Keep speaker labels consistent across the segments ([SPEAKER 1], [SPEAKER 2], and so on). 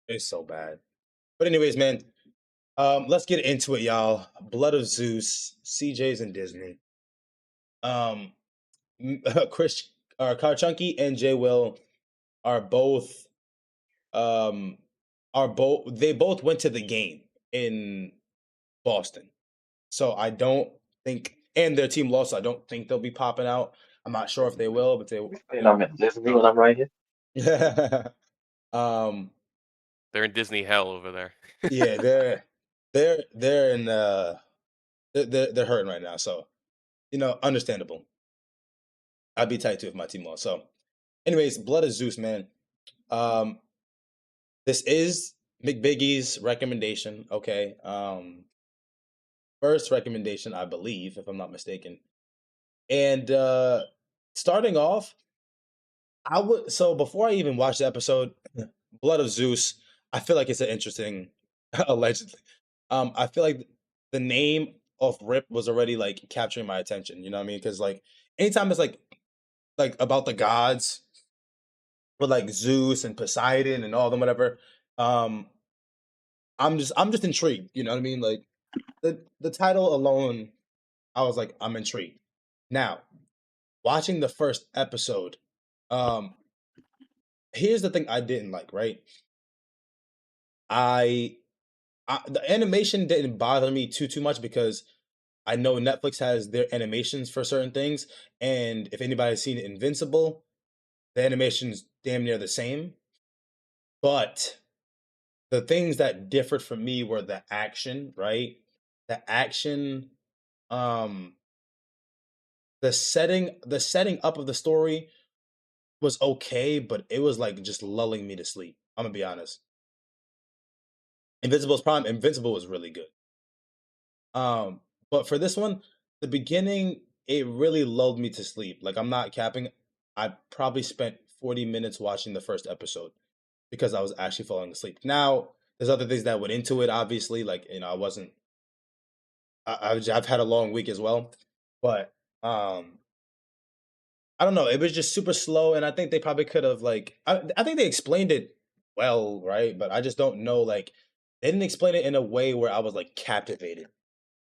[SPEAKER 1] It's so bad. But anyways, man, let's get into it, y'all. Blood of Zeus, CJ's and Disney. Um, Chris, Carchunky and Jay Will are both um they both went to the game in Boston. So I don't think, and their team lost. So I don't think they'll be popping out. I'm not sure if they will, but they,
[SPEAKER 2] You know, I'm at Disney when I'm right here.
[SPEAKER 1] um,
[SPEAKER 3] They're in Disney hell over there.
[SPEAKER 1] yeah, they're in they're hurting right now. So understandable. I'd be tight too if my team lost. So, anyways, Blood of Zeus, man. Um, this is McBiggie's recommendation. Okay. First recommendation, I believe, if I'm not mistaken. And starting off, I would so before I even watched the episode, Blood of Zeus, I feel like it's an interesting allegedly. I feel like the name of Rip was already like capturing my attention, you know what I mean? Because like anytime it's like about the gods with like Zeus and Poseidon and all them, whatever, um, I'm just intrigued, you know what I mean? Like the title alone, I was like, I'm intrigued. Now, watching the first episode, um, here's the thing I didn't like, right? I, the animation didn't bother me too much because I know Netflix has their animations for certain things, and if anybody's seen Invincible, the animation's damn near the same. But the things that differed for me were the action, right? The action, um, the setting up of the story was okay, but it was like just lulling me to sleep. I'm gonna be honest. Invincible was really good. Um, but for this one, the beginning, it really lulled me to sleep. Like I'm not capping. I probably spent 40 minutes watching the first episode because I was actually falling asleep. Now, there's other things that went into it, obviously. Like, I wasn't I've had a long week as well. But I don't know, it was just super slow, and I think they probably could have like I think they explained it well, right? But I just don't know, like they didn't explain it in a way where I was like captivated.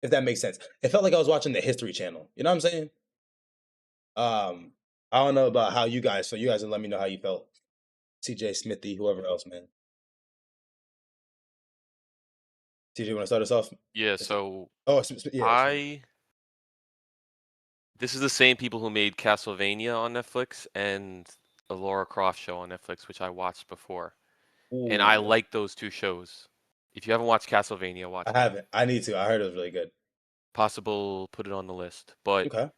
[SPEAKER 1] If that makes sense. It felt like I was watching the History Channel. You know what I'm saying? Um, I don't know about how you guys. So you guys can let me know how you felt. CJ Smithy, whoever else, man. TJ, want to start us off?
[SPEAKER 3] Yeah, so
[SPEAKER 1] Oh, yeah.
[SPEAKER 3] this is the same people who made Castlevania on Netflix and a Laura Croft show on Netflix, which I watched before. And I
[SPEAKER 1] Ooh,
[SPEAKER 3] like those two shows. If you haven't watched Castlevania, watch
[SPEAKER 1] I
[SPEAKER 3] that.
[SPEAKER 1] haven't. I need to. I heard it was really good.
[SPEAKER 3] Possible, put it on the list. But
[SPEAKER 1] Okay.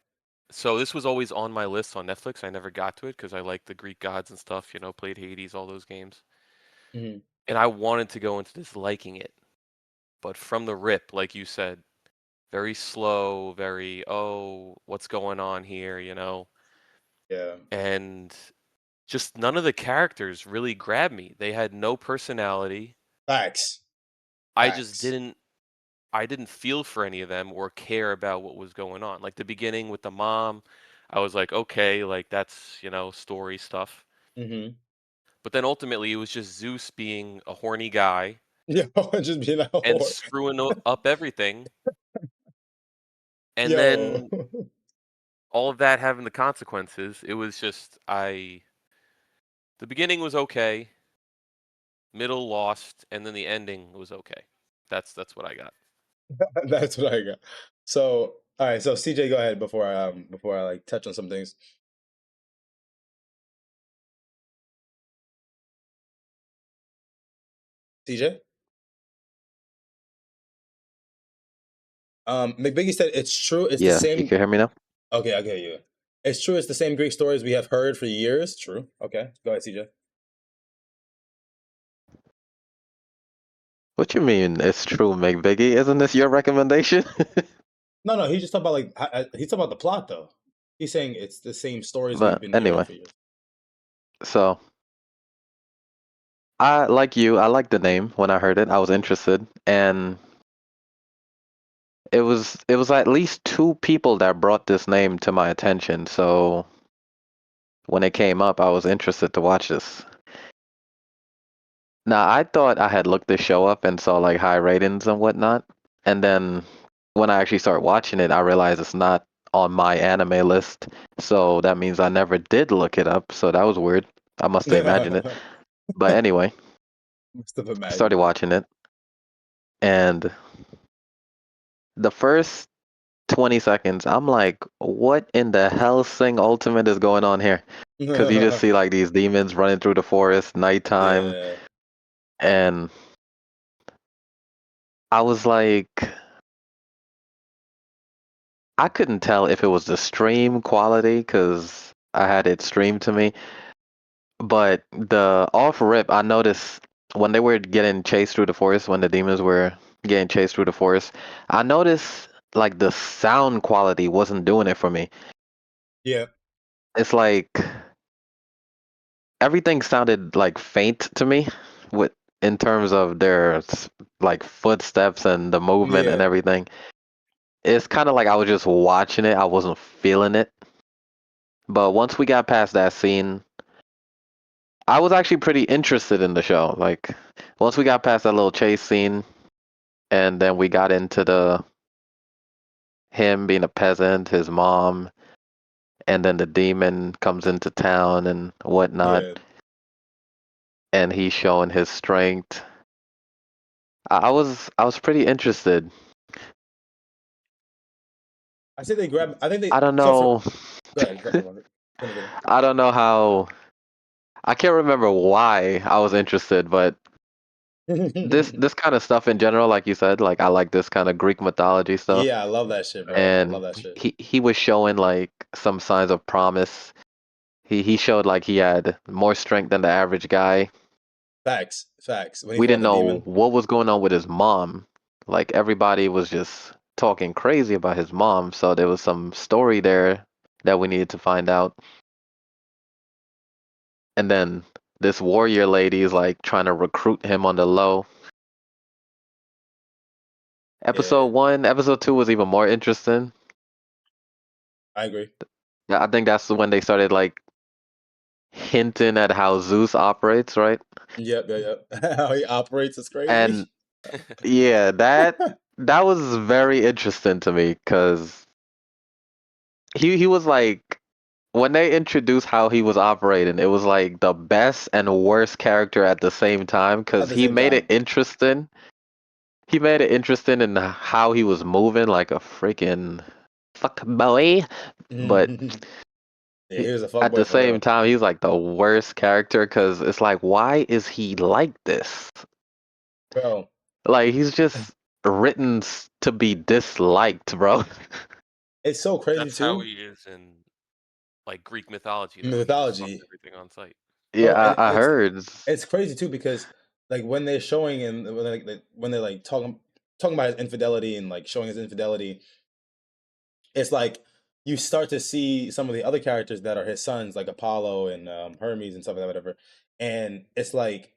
[SPEAKER 3] so this was always on my list on Netflix. I never got to it because I like the Greek gods and stuff, played Hades, all those games.
[SPEAKER 1] Hmm.
[SPEAKER 3] And I wanted to go into this liking it. But from the rip, like you said, very slow, very, oh, what's going on here?
[SPEAKER 1] Yeah.
[SPEAKER 3] And just none of the characters really grabbed me. They had no personality.
[SPEAKER 1] Facts.
[SPEAKER 3] I just
[SPEAKER 1] Facts.
[SPEAKER 3] didn't feel for any of them or care about what was going on. Like the beginning with the mom, I was like, okay, like that's, story stuff.
[SPEAKER 1] Hmm.
[SPEAKER 3] But then ultimately it was just Zeus being a horny guy
[SPEAKER 1] Yo, just being a
[SPEAKER 3] and
[SPEAKER 1] whore.
[SPEAKER 3] screwing up everything. And
[SPEAKER 1] Yo.
[SPEAKER 3] then all of that having the consequences, it was just the beginning was okay, middle lost, and then the ending was okay. That's what I got.
[SPEAKER 1] That's what I got. So, all right. So, CJ, go ahead before I like touch on some things. CJ. McBiggie said it's true. It's the
[SPEAKER 2] Yeah, you
[SPEAKER 1] same.
[SPEAKER 2] can hear me now?
[SPEAKER 1] Okay, I get you. It's true. It's the same Greek stories we have heard for years. True. Okay, go ahead, CJ.
[SPEAKER 2] What you mean it's true, McBiggie? Isn't this your recommendation?
[SPEAKER 1] No, no, he's just talking about like he's talking about the plot though. He's saying it's the same stories we've
[SPEAKER 2] But
[SPEAKER 1] been hearing
[SPEAKER 2] anyway,
[SPEAKER 1] for years.
[SPEAKER 2] so I liked the name when I heard it. I was interested, and it was at least two people that brought this name to my attention. So when it came up, I was interested to watch this. Now, I thought I had looked the show up and saw like high ratings and whatnot. And then when I actually started watching it, I realized it's not on my anime list. So that means I never did look it up. So that was weird. I must have imagined it. But anyway,
[SPEAKER 1] Must have
[SPEAKER 2] I started
[SPEAKER 1] imagined it.
[SPEAKER 2] watching it. And the first 20 seconds, I'm like, what in the hell Sing Ultimate is going on here? Because you just see like these demons running through the forest, nighttime.
[SPEAKER 1] Yeah.
[SPEAKER 2] And I was like, I couldn't tell if it was the stream quality because I had it streamed to me. But the off rip, I noticed when they were getting chased through the forest, when the demons were getting chased through the forest, I noticed like the sound quality wasn't doing it for me.
[SPEAKER 1] Yeah.
[SPEAKER 2] It's like everything sounded like faint to me with in terms of their like footsteps and the movement and
[SPEAKER 1] Yeah.
[SPEAKER 2] everything. It's kind of like I was just watching it, I wasn't feeling it. But once we got past that scene, I was actually pretty interested in the show. Like once we got past that little chase scene and then we got into the him being a peasant, his mom, and then the demon comes into town and whatnot,
[SPEAKER 1] Yeah.
[SPEAKER 2] and he's showing his strength. I was pretty interested.
[SPEAKER 1] I say they grab. I think
[SPEAKER 2] I
[SPEAKER 1] they.
[SPEAKER 2] don't
[SPEAKER 1] So for
[SPEAKER 2] know.
[SPEAKER 1] go ahead. Go ahead. Robert. Finish.
[SPEAKER 2] I don't know how. I can't remember why I was interested, but this kind of stuff in general, like you said, like I like this kind of Greek mythology stuff.
[SPEAKER 1] Yeah, I love that shit, bro. I love
[SPEAKER 2] And
[SPEAKER 1] that shit.
[SPEAKER 2] he was showing like some signs of promise. He showed like he had more strength than the average guy.
[SPEAKER 1] Facts. Facts. When he
[SPEAKER 2] We
[SPEAKER 1] fought
[SPEAKER 2] didn't
[SPEAKER 1] the
[SPEAKER 2] know
[SPEAKER 1] demon.
[SPEAKER 2] what was going on with his mom. Like everybody was just talking crazy about his mom, so there was some story there that we needed to find out. And then this warrior lady is like trying to recruit him on the low. Episode
[SPEAKER 1] Yeah,
[SPEAKER 2] one, episode two was even more interesting.
[SPEAKER 1] I agree.
[SPEAKER 2] Yeah, I think that's when they started like hinting at how Zeus operates, right?
[SPEAKER 1] Yep. Yep. Yep. How he operates is
[SPEAKER 2] And
[SPEAKER 1] crazy.
[SPEAKER 2] yeah, that was very interesting to me because he was like when they introduced how he was operating, it was like the best and worst character at the same time
[SPEAKER 1] At
[SPEAKER 2] because
[SPEAKER 1] the same time.
[SPEAKER 2] He made it interesting in how he was moving like a freaking fuck boy, but
[SPEAKER 1] Yeah, he was a fuck
[SPEAKER 2] at the
[SPEAKER 1] boy for
[SPEAKER 2] same
[SPEAKER 1] real,
[SPEAKER 2] time, he's like the worst character because it's like, why is he like this?
[SPEAKER 1] bro.
[SPEAKER 2] Like, he's just written to be disliked, bro.
[SPEAKER 1] It's so crazy
[SPEAKER 3] That's how
[SPEAKER 1] too.
[SPEAKER 3] he is in like Greek mythology, though. He just fucks
[SPEAKER 1] Mythology,
[SPEAKER 3] everything on sight.
[SPEAKER 1] bro,
[SPEAKER 2] Yeah,
[SPEAKER 1] and
[SPEAKER 2] I heard.
[SPEAKER 1] it's crazy too because like when they're showing and when they're like talking about his infidelity and like showing his infidelity, it's like you start to see some of the other characters that are his sons, like Apollo and Hermes and stuff like that, whatever. And it's like,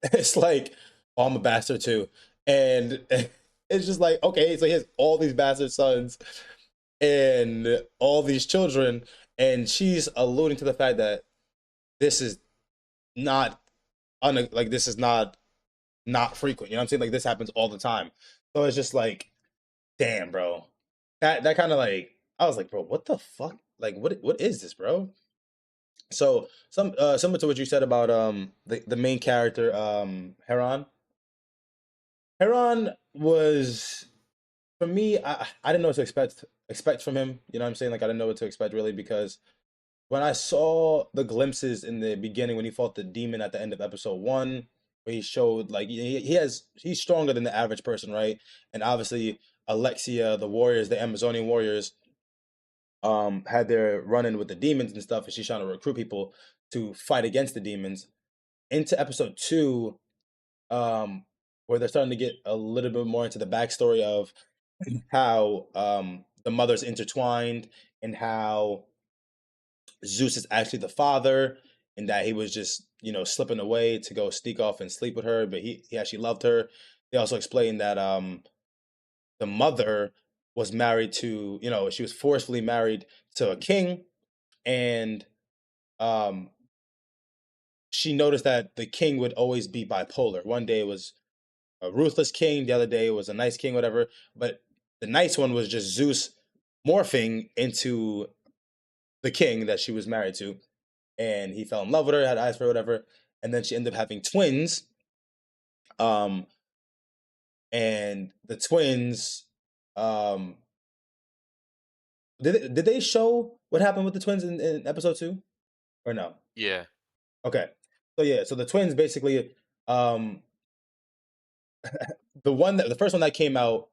[SPEAKER 1] it's like, oh, I'm a bastard too, and it's just like, okay, so he has all these bastard sons and all these children, and she's alluding to the fact that this is not like this is not frequent. You know what I'm saying? Like this happens all the time. So it's just like, damn, bro. That kind of like I was like, bro, what the fuck? Like what is this, bro? So similar to what you said about the main character Heron. Heron was for me, I didn't know what to expect from him. You know what I'm saying? Like I didn't know what to expect really because when I saw the glimpses in the beginning when he fought the demon at the end of episode one, where he showed like he's stronger than the average person, right? And obviously Alexia, the warriors, the Amazonian warriors, had their run in with the demons and stuff, and she's trying to recruit people to fight against the demons. Into episode two, where they're starting to get a little bit more into the backstory of how the mother's intertwined and how Zeus is actually the father, and that he was just slipping away to go sneak off and sleep with her, but he actually loved her. They also explained that the mother was married to she was forcefully married to a king, and um she noticed that the king would always be bipolar. One day it was a ruthless king, the other day it was a nice king, whatever. But the nice one was just Zeus morphing into the king that she was married to, and he fell in love with her, had eyes for her, whatever. And then she ended up having twins. Um, and the twins, um, did they show what happened with the twins in episode 2 or no?
[SPEAKER 3] Yeah.
[SPEAKER 1] Okay, so yeah, so the twins basically, um, the first one that came out,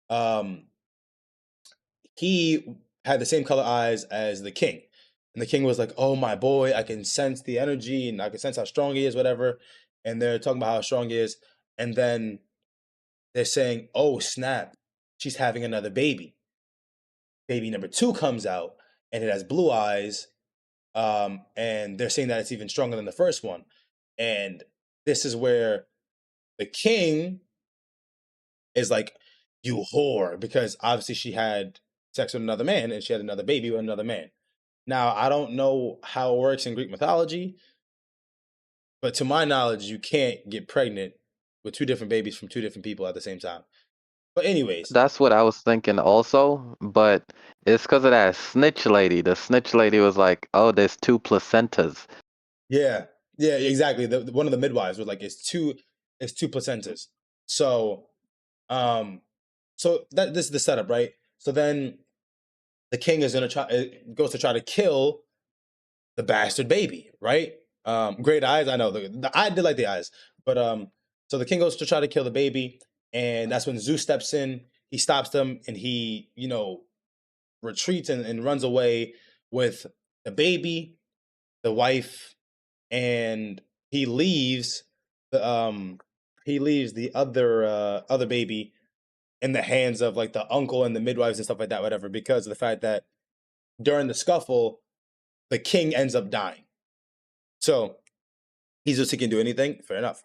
[SPEAKER 1] um, he had the same color eyes as the king. And the king was like, "Oh my boy, I can sense the energy and I can sense how strong he is, whatever." And they're talking about how strong he is. And then they're saying, "Oh snap, she's having another baby." Baby number 2 comes out and it has blue eyes. And they're saying that it's even stronger than the first one. And this is where the king is like, "You whore," because obviously she had sex with another man and she had another baby with another man. Now, I don't know how it works in Greek mythology, but to my knowledge, you can't get pregnant with 2 different babies from 2 different people at the same time. But anyways,
[SPEAKER 2] That's what I was thinking also, but it's because of that snitch lady. The snitch lady was like, "Oh, there's 2 placentas."
[SPEAKER 1] yeah, yeah, exactly. One of the midwives was like, it's two placentas. So, um, so that this is the setup, right? So then the king is gonna goes to try to kill the bastard baby, right? Great eyes. I know I did like the eyes, but so the king goes to try to kill the baby, and that's when Zeus steps in. He stops them, and he, retreats and runs away with the baby, the wife, and he leaves the the other baby in the hands of like the uncle and the midwives and stuff like that, whatever, because of the fact that during the scuffle, the king ends up dying. So he's just he can do anything. Fair enough.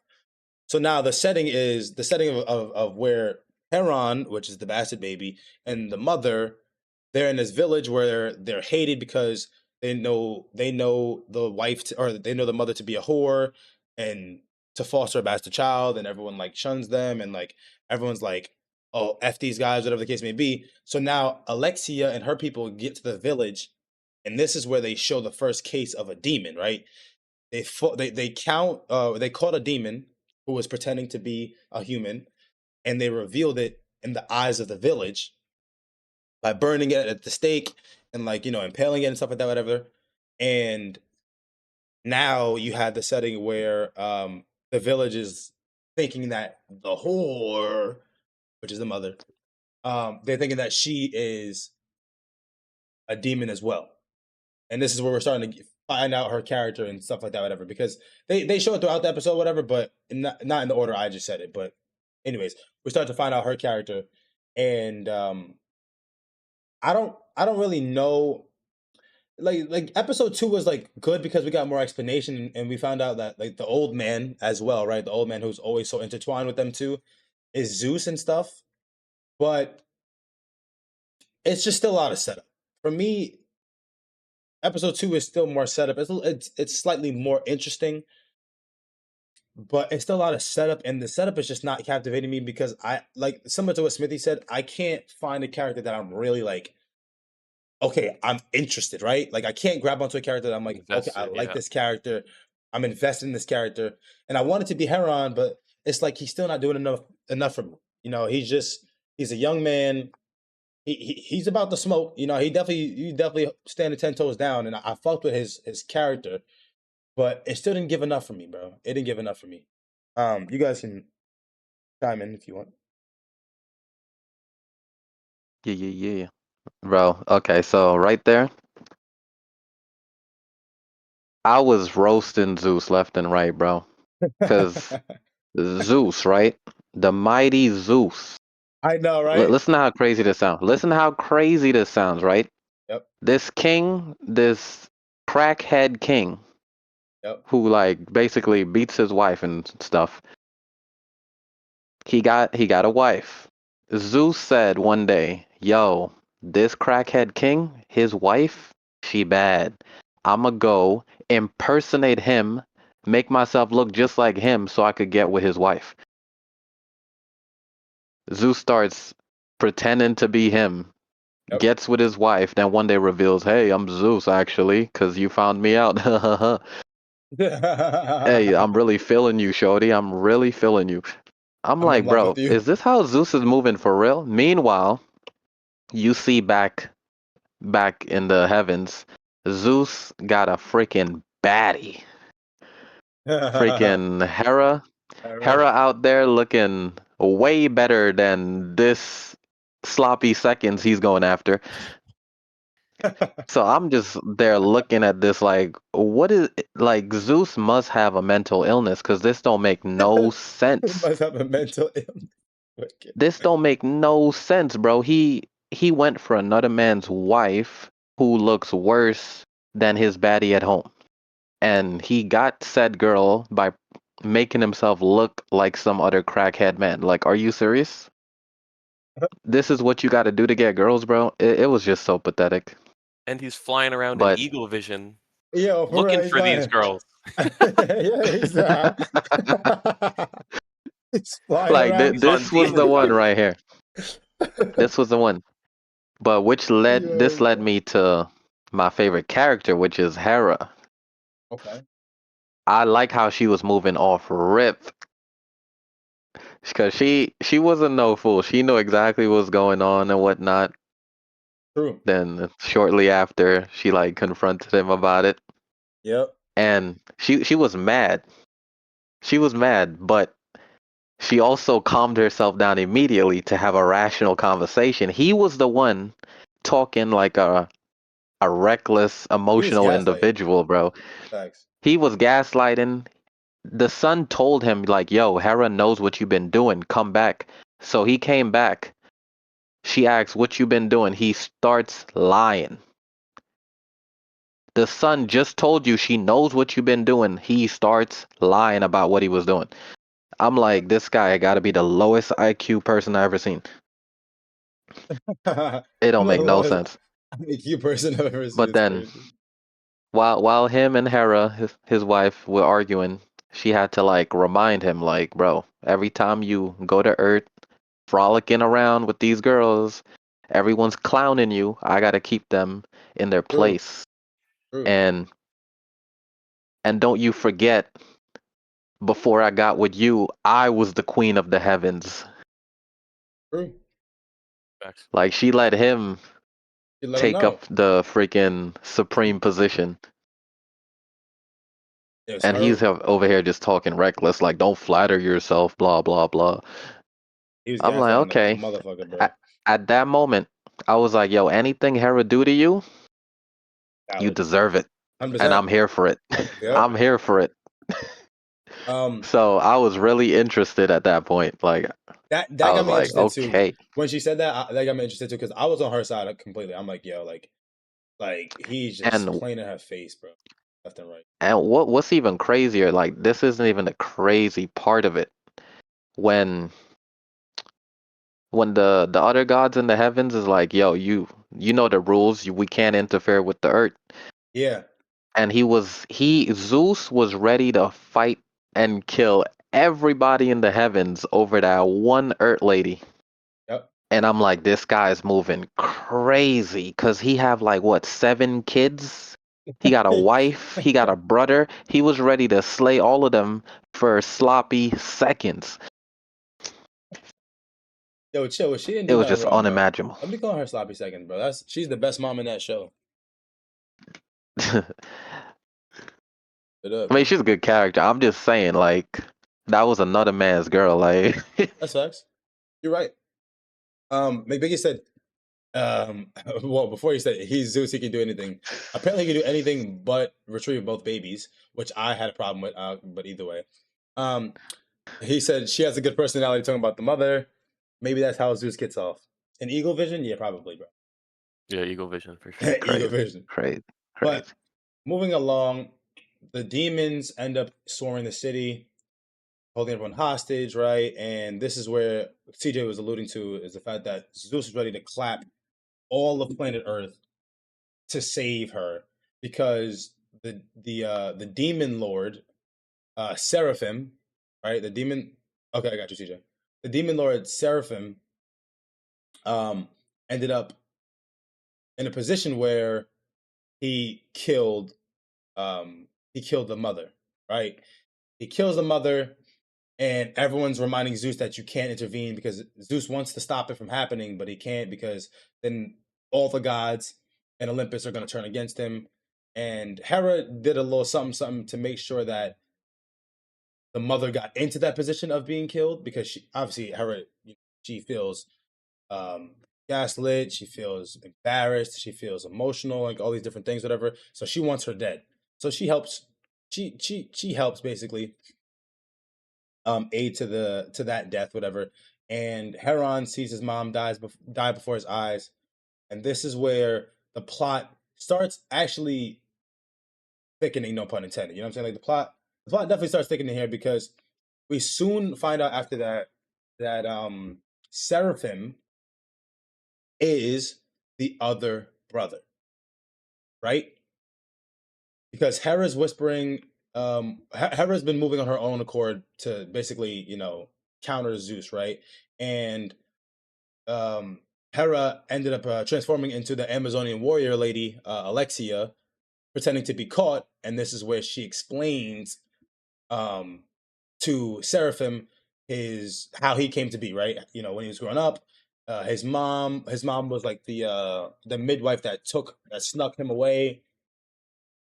[SPEAKER 1] So now the setting of where Heron, which is the bastard baby, and the mother, they're in this village where they're hated because they know the wife or they know the mother to be a whore and to foster a bastard child, and everyone like shuns them, and like everyone's like, "Oh, f these guys," whatever the case may be. So now Alexia and her people get to the village, and this is where they show the first case of a demon, right? They caught a demon who was pretending to be a human, and they revealed it in the eyes of the village by burning it at the stake and like impaling it and stuff like that, whatever. And now you have the setting where the village is thinking that the whore, which is the mother, they're thinking that she is a demon as well. And this is where we're starting to find out her character and stuff like that, whatever. Because they show it throughout the episode, whatever, but not in the order I just said it. But anyways, we start to find out her character, and I don't really know. Like episode 2 was like good because we got more explanation and we found out that like the old man as well, right? The old man who's always so intertwined with them too is Zeus and stuff. But it's just still a lot of setup for me. Episode 2 is still more setup. It's slightly more interesting, but it's still a lot of setup, and the setup is just not captivating me because I like similar to what Smithy said. I can't find a character that I'm really like, okay, I'm interested, right? Like I can't grab onto a character that I'm like, okay, I
[SPEAKER 3] Invested.
[SPEAKER 1] like
[SPEAKER 3] Yeah.
[SPEAKER 1] this character, I'm invested in this character, and I want it to be Heron, but it's like he's still not doing enough for me. He's a young man. He's about to smoke. You definitely standing 10 toes down, and I fucked with his character, but it still didn't give enough for me, bro. It didn't give enough for me. You guys can chime in if you want.
[SPEAKER 2] Yeah, yeah, yeah. Bro, okay, so right there, I was roasting Zeus left and right, bro. Because Zeus, right? The mighty Zeus.
[SPEAKER 1] I know, right?
[SPEAKER 2] Listen to how crazy this sounds. Listen to how crazy this sounds, right?
[SPEAKER 1] Yep,
[SPEAKER 2] This king, this crackhead king,
[SPEAKER 1] yep.
[SPEAKER 2] who like basically beats his wife and stuff. He got a wife. Zeus said one day, "Yo, this crackhead king, his wife, she bad. I'ma go impersonate him make myself look just like him so I could get with his wife. Zeus starts pretending to be him,
[SPEAKER 1] Yep.
[SPEAKER 2] gets with his wife, then one day reveals, "Hey, I'm Zeus actually, cause you found me out." Hey, I'm really feeling you, shorty. I'm really feeling you. I'm
[SPEAKER 1] I'm in
[SPEAKER 2] like,
[SPEAKER 1] love with
[SPEAKER 2] bro,
[SPEAKER 1] you.
[SPEAKER 2] is this how Zeus is moving for real? Meanwhile, you see back in the heavens, Zeus got a freaking baddie. Freaking Hera.
[SPEAKER 1] All
[SPEAKER 2] Hera
[SPEAKER 1] right.
[SPEAKER 2] out there looking way better than this sloppy seconds he's going after. So I'm just there looking at this like, what is like Zeus must have a mental illness because this don't make no
[SPEAKER 1] He
[SPEAKER 2] sense.
[SPEAKER 1] must have a mental illness. Wicked.
[SPEAKER 2] This don't make no sense, bro. He went for another man's wife who looks worse than his baddie at home. And he got said girl by making himself look like some other crackhead man. Like, are you serious? This is what you got to do to get girls, bro? It was just so pathetic.
[SPEAKER 3] And he's flying around in
[SPEAKER 2] But
[SPEAKER 3] eagle vision
[SPEAKER 1] Yo, for real,
[SPEAKER 3] looking
[SPEAKER 1] he's
[SPEAKER 3] for these
[SPEAKER 1] flying.
[SPEAKER 3] girls.
[SPEAKER 1] Yeah, he's flying
[SPEAKER 2] like
[SPEAKER 1] around.
[SPEAKER 3] He's on
[SPEAKER 2] this was the
[SPEAKER 3] demon
[SPEAKER 2] one
[SPEAKER 3] fire.
[SPEAKER 2] right here. This was the one. But which
[SPEAKER 1] Yo,
[SPEAKER 2] led
[SPEAKER 1] bro.
[SPEAKER 2] me to my favorite character, which is Hera.
[SPEAKER 1] Okay.
[SPEAKER 2] I like how she was moving off rip because she wasn't no fool. She knew exactly what was going on and whatnot.
[SPEAKER 1] True.
[SPEAKER 2] Then shortly after, she like confronted him about it,
[SPEAKER 1] Yep.
[SPEAKER 2] and she was mad. She was mad, but she also calmed herself down immediately to have a rational conversation. He was the one talking like a reckless,
[SPEAKER 1] He was
[SPEAKER 2] emotional
[SPEAKER 1] gaslighting.
[SPEAKER 2] individual, bro.
[SPEAKER 1] Facts.
[SPEAKER 2] He was gaslighting. The son told him like, "Yo, Hera knows what you've been doing. Come back." So he came back. She asks, "What you been doing?" He starts lying. The son just told you she knows what you've been doing. He starts lying about what he was doing. I'm like, this guy got to be the lowest IQ person I ever seen.
[SPEAKER 1] The
[SPEAKER 2] It don't make no
[SPEAKER 1] lowest
[SPEAKER 2] sense.
[SPEAKER 1] IQ person I've ever seen.
[SPEAKER 2] But
[SPEAKER 1] It's
[SPEAKER 2] then
[SPEAKER 1] crazy.
[SPEAKER 2] while him and Hera, his wife, were arguing, she had to like remind him, like, bro, every time you go to Earth, frolicking around with these girls, everyone's clowning you. I gotta keep them in their
[SPEAKER 1] True.
[SPEAKER 2] place.
[SPEAKER 1] True.
[SPEAKER 2] And don't you forget, before I got with you, I was the queen of the heavens.
[SPEAKER 1] True.
[SPEAKER 3] Facts.
[SPEAKER 2] Like she let him
[SPEAKER 1] You let him
[SPEAKER 2] take
[SPEAKER 1] know.
[SPEAKER 2] up the freaking supreme position.
[SPEAKER 1] It was
[SPEAKER 2] And
[SPEAKER 1] her.
[SPEAKER 2] he's over here just talking reckless, like, don't flatter yourself, blah, blah, blah.
[SPEAKER 1] He was
[SPEAKER 2] I'm like,
[SPEAKER 1] gaslighting like a
[SPEAKER 2] okay.
[SPEAKER 1] motherfucker, bro.
[SPEAKER 2] At that moment, I was like, yo, anything Hera do to you, you
[SPEAKER 1] Valid.
[SPEAKER 2] deserve it. And
[SPEAKER 1] 100%.
[SPEAKER 2] I'm here for it.
[SPEAKER 1] Yep.
[SPEAKER 2] I'm here for it.
[SPEAKER 1] Um,
[SPEAKER 2] So I was really interested at that point. Like,
[SPEAKER 1] that
[SPEAKER 2] I
[SPEAKER 1] got
[SPEAKER 2] was
[SPEAKER 1] me
[SPEAKER 2] like,
[SPEAKER 1] interested too.
[SPEAKER 2] okay.
[SPEAKER 1] When she said that, that got me interested too because I was on her side completely. I'm like, yo, he's just
[SPEAKER 2] And
[SPEAKER 1] playing in her face, bro, left and right.
[SPEAKER 2] what's even crazier, like, this isn't even the crazy part of it. When the other gods in the heavens is like, yo, you know the rules, we can't interfere with the earth.
[SPEAKER 1] Yeah.
[SPEAKER 2] And Zeus was ready to fight and kill everybody in the heavens over that one earth lady.
[SPEAKER 1] Yep.
[SPEAKER 2] And I'm like, this guy's moving crazy because he have like what, 7 kids? He got a wife, he got a brother. He was ready to slay all of them for sloppy seconds.
[SPEAKER 1] Yo, chill. She didn't
[SPEAKER 2] It
[SPEAKER 1] do
[SPEAKER 2] was
[SPEAKER 1] nothing
[SPEAKER 2] just
[SPEAKER 1] wrong, bro.
[SPEAKER 2] unimaginable.
[SPEAKER 1] Let me call her sloppy second, bro. She's the best mom in that show.
[SPEAKER 2] I
[SPEAKER 1] It up,
[SPEAKER 2] mean,
[SPEAKER 1] bro.
[SPEAKER 2] she's a good character. I'm just saying, like, that was another man's girl. Like,
[SPEAKER 1] That's facts. You're right. McBiggie said, well, before he said he's Zeus, he can do anything. Apparently, he can do anything but retrieve both babies, which I had a problem with. But either way, um, he said she has a good personality. Talking about the mother, maybe that's how Zeus gets off. In Eagle Vision, yeah, probably, bro.
[SPEAKER 3] Yeah, eagle vision for sure.
[SPEAKER 1] Eagle
[SPEAKER 2] crazy,
[SPEAKER 1] Vision.
[SPEAKER 2] crazy,
[SPEAKER 1] But
[SPEAKER 2] crazy.
[SPEAKER 1] moving along, the demons end up soaring the city, holding everyone hostage, right? And this is where CJ was alluding to is the fact that Zeus is ready to clap all of planet Earth to save her because the demon lord Seraphim, right? The demon. Okay, I got you, CJ. The demon lord Seraphim um, ended up in a position where he killed the mother, right? He kills the mother, and everyone's reminding Zeus that you can't intervene because Zeus wants to stop it from happening, but he can't because then all the gods and Olympus are going to turn against him. And Hera did a little something, something to make sure that the mother got into that position of being killed because she obviously Hera, she feels um, gaslit, she feels embarrassed, she feels emotional, like all these different things, whatever. So she wants her dead. So she helps. She helps basically aid to that death, whatever. And Heron sees his mom die before his eyes, and this is where the plot starts actually thickening. No pun intended. You know what I'm saying? Like the plot definitely starts thickening here because we soon find out after that that Seraphim is the other brother, right? Because Hera's whispering, Hera's been moving on her own accord to basically, counter Zeus, right? And um, Hera ended up transforming into the Amazonian warrior lady, Alexia, pretending to be caught. And this is where she explains um, to Seraphim how he came to be, right? When he was growing up, his mom was like the midwife that snuck him away,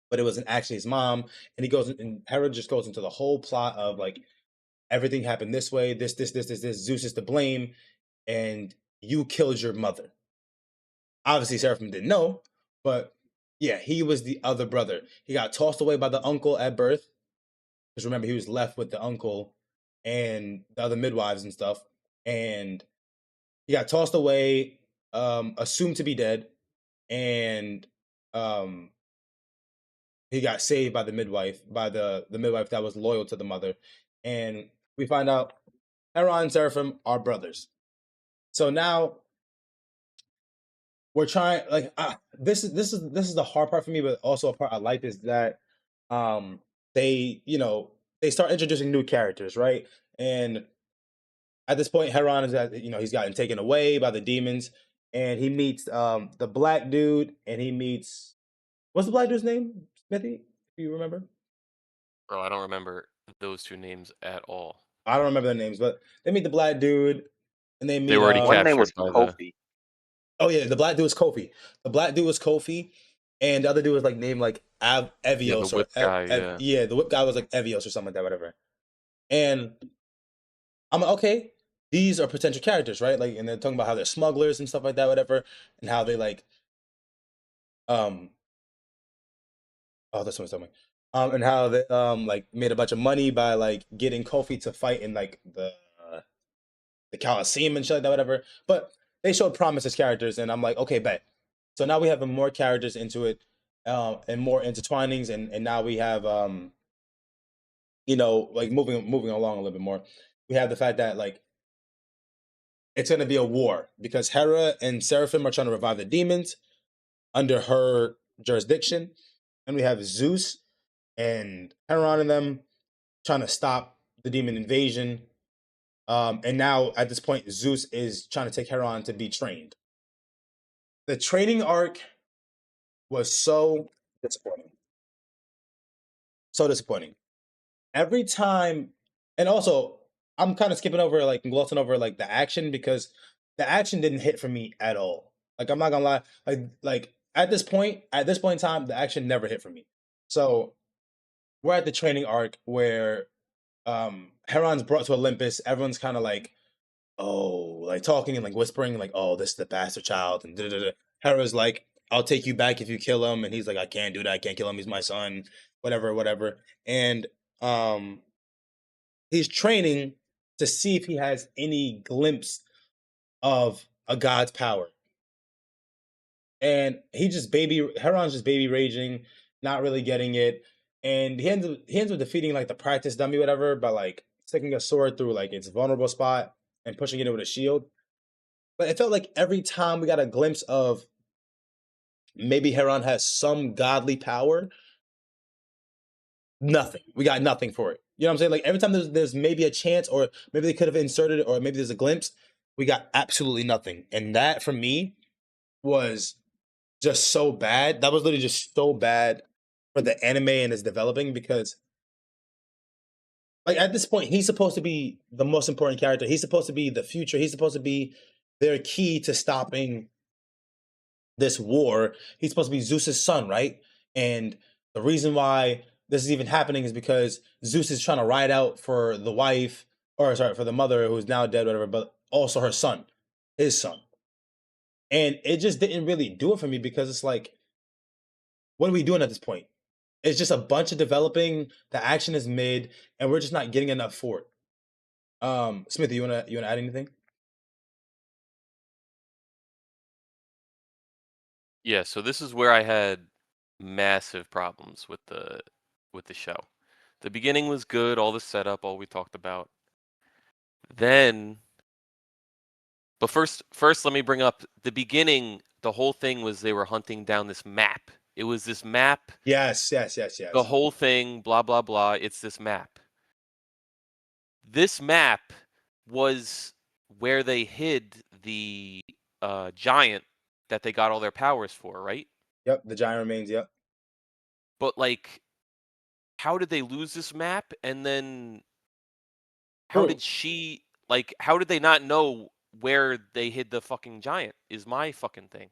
[SPEAKER 1] but it wasn't actually his mom. And Hera just goes into the whole plot of like everything happened this way, this. Zeus is to blame, and you killed your mother. Obviously, Seraphim didn't know, but yeah, he was the other brother. He got tossed away by the uncle at birth, because remember he was left with the uncle and the other midwives and stuff, and he got tossed away, assumed to be dead, and um, he got saved by the midwife, by the midwife that was loyal to the mother, and we find out Heron and Seraphim are brothers. So now we're trying like this is the hard part for me, but also a part I like is that um they start introducing new characters, right? And at this point, Heron is he's gotten taken away by the demons, and he meets the black dude, and he meets what's the black dude's name, Smithy? Do you remember?
[SPEAKER 3] Bro, I don't remember those two names at all.
[SPEAKER 1] I don't remember their names, but they meet the black dude, and they
[SPEAKER 3] They
[SPEAKER 1] meet
[SPEAKER 3] were already
[SPEAKER 2] One name
[SPEAKER 3] captured
[SPEAKER 2] was
[SPEAKER 3] by the.
[SPEAKER 2] Kofi.
[SPEAKER 1] oh yeah, the black dude was Kofi. The black dude was Kofi, and the other dude was like named like
[SPEAKER 3] Yeah, the
[SPEAKER 1] Evios or
[SPEAKER 3] whip guy. Yeah.
[SPEAKER 1] yeah, the whip guy was like Evios or something like that, whatever. And I'm like, okay, these are potential characters, right? Like, and they're talking about how they're smugglers and stuff like that, whatever, and how they like, um, oh, that's what I'm talking about. And how they like made a bunch of money by like getting Kofi to fight in like the Coliseum and shit like that, whatever. But they showed promise as characters, and I'm like, okay, bet. So now we have more characters into it, and more intertwinings, and now we have like moving along a little bit more. We have the fact that like it's going to be a war because Hera and Seraphim are trying to revive the demons under her jurisdiction, and we have Zeus and Heron and them trying to stop the demon invasion. And now at this point, Zeus is trying to take Heron to be trained. The training arc was so disappointing. So disappointing. Every time, and also I'm kind of skipping over like and glossing over like the action because the action didn't hit for me at all. Like I'm not gonna lie, like at this point in time, the action never hit for me. So we're at the training arc where Heron's brought to Olympus. Everyone's kind of like, oh, like talking and like whispering, like, oh, this is the bastard child, and da da da. Hera's like, I'll take you back if you kill him, and he's like, I can't do that. I can't kill him. He's my son. Whatever, whatever. And um, he's training to see if he has any glimpse of a god's power. And Heron's just baby raging, not really getting it. And he ends up defeating like the practice dummy, whatever, by like sticking a sword through like its vulnerable spot and pushing it with a shield. But it felt like every time we got a glimpse of maybe Heron has some godly power, nothing. We got nothing for it. You know what I'm saying? Like every time there's maybe a chance, or maybe they could have inserted it, or maybe there's a glimpse, we got absolutely nothing. And that for me was just so bad. That was literally just so bad for the anime and its developing, because like at this point he's supposed to be the most important character. He's supposed to be the future. He's supposed to be their key to stopping this war. He's supposed to be Zeus's son, right? And the reason why this is even happening is because Zeus is trying to ride out for the wife, or sorry, for the mother who's now dead, whatever, but also her son, his son. And it just didn't really do it for me, because it's like, what are we doing at this point? It's just a bunch of developing. The action is mid, and we're just not getting enough for it. Smith, you wanna add anything?
[SPEAKER 3] Yeah, so this is where I had massive problems with the show. The beginning was good, all the setup, all we talked about. Then, but first let me bring up the beginning. The whole thing was they were hunting down this map. It was this map,
[SPEAKER 1] Yes, yes, yes,
[SPEAKER 3] the
[SPEAKER 1] yes.
[SPEAKER 3] whole thing, blah blah blah. It's this map. This map was where they hid the giant that they got all their powers for, right?
[SPEAKER 1] Yep, the giant remains. Yep.
[SPEAKER 3] But like, how did they lose this map? And then how
[SPEAKER 1] True.
[SPEAKER 3] did how did they not know where they hid the fucking giant? Is my fucking thing.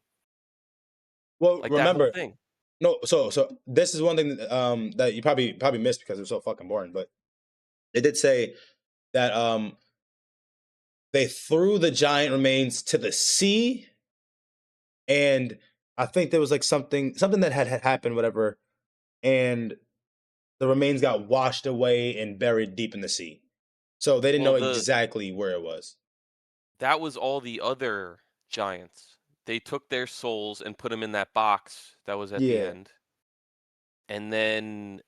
[SPEAKER 1] Well,
[SPEAKER 3] Like that whole
[SPEAKER 1] remember,
[SPEAKER 3] thing.
[SPEAKER 1] no. So this is one thing that you probably missed because it was so fucking boring. But they did say that they threw the giant remains to the sea, and I think there was like something that had happened, whatever, and the remains got washed away and buried deep in the sea. So they didn't
[SPEAKER 3] Well,
[SPEAKER 1] know
[SPEAKER 3] the
[SPEAKER 1] exactly where it was.
[SPEAKER 3] that was all the other giants. They took their souls and put them in that box that was at the
[SPEAKER 1] Yeah,
[SPEAKER 3] end. And then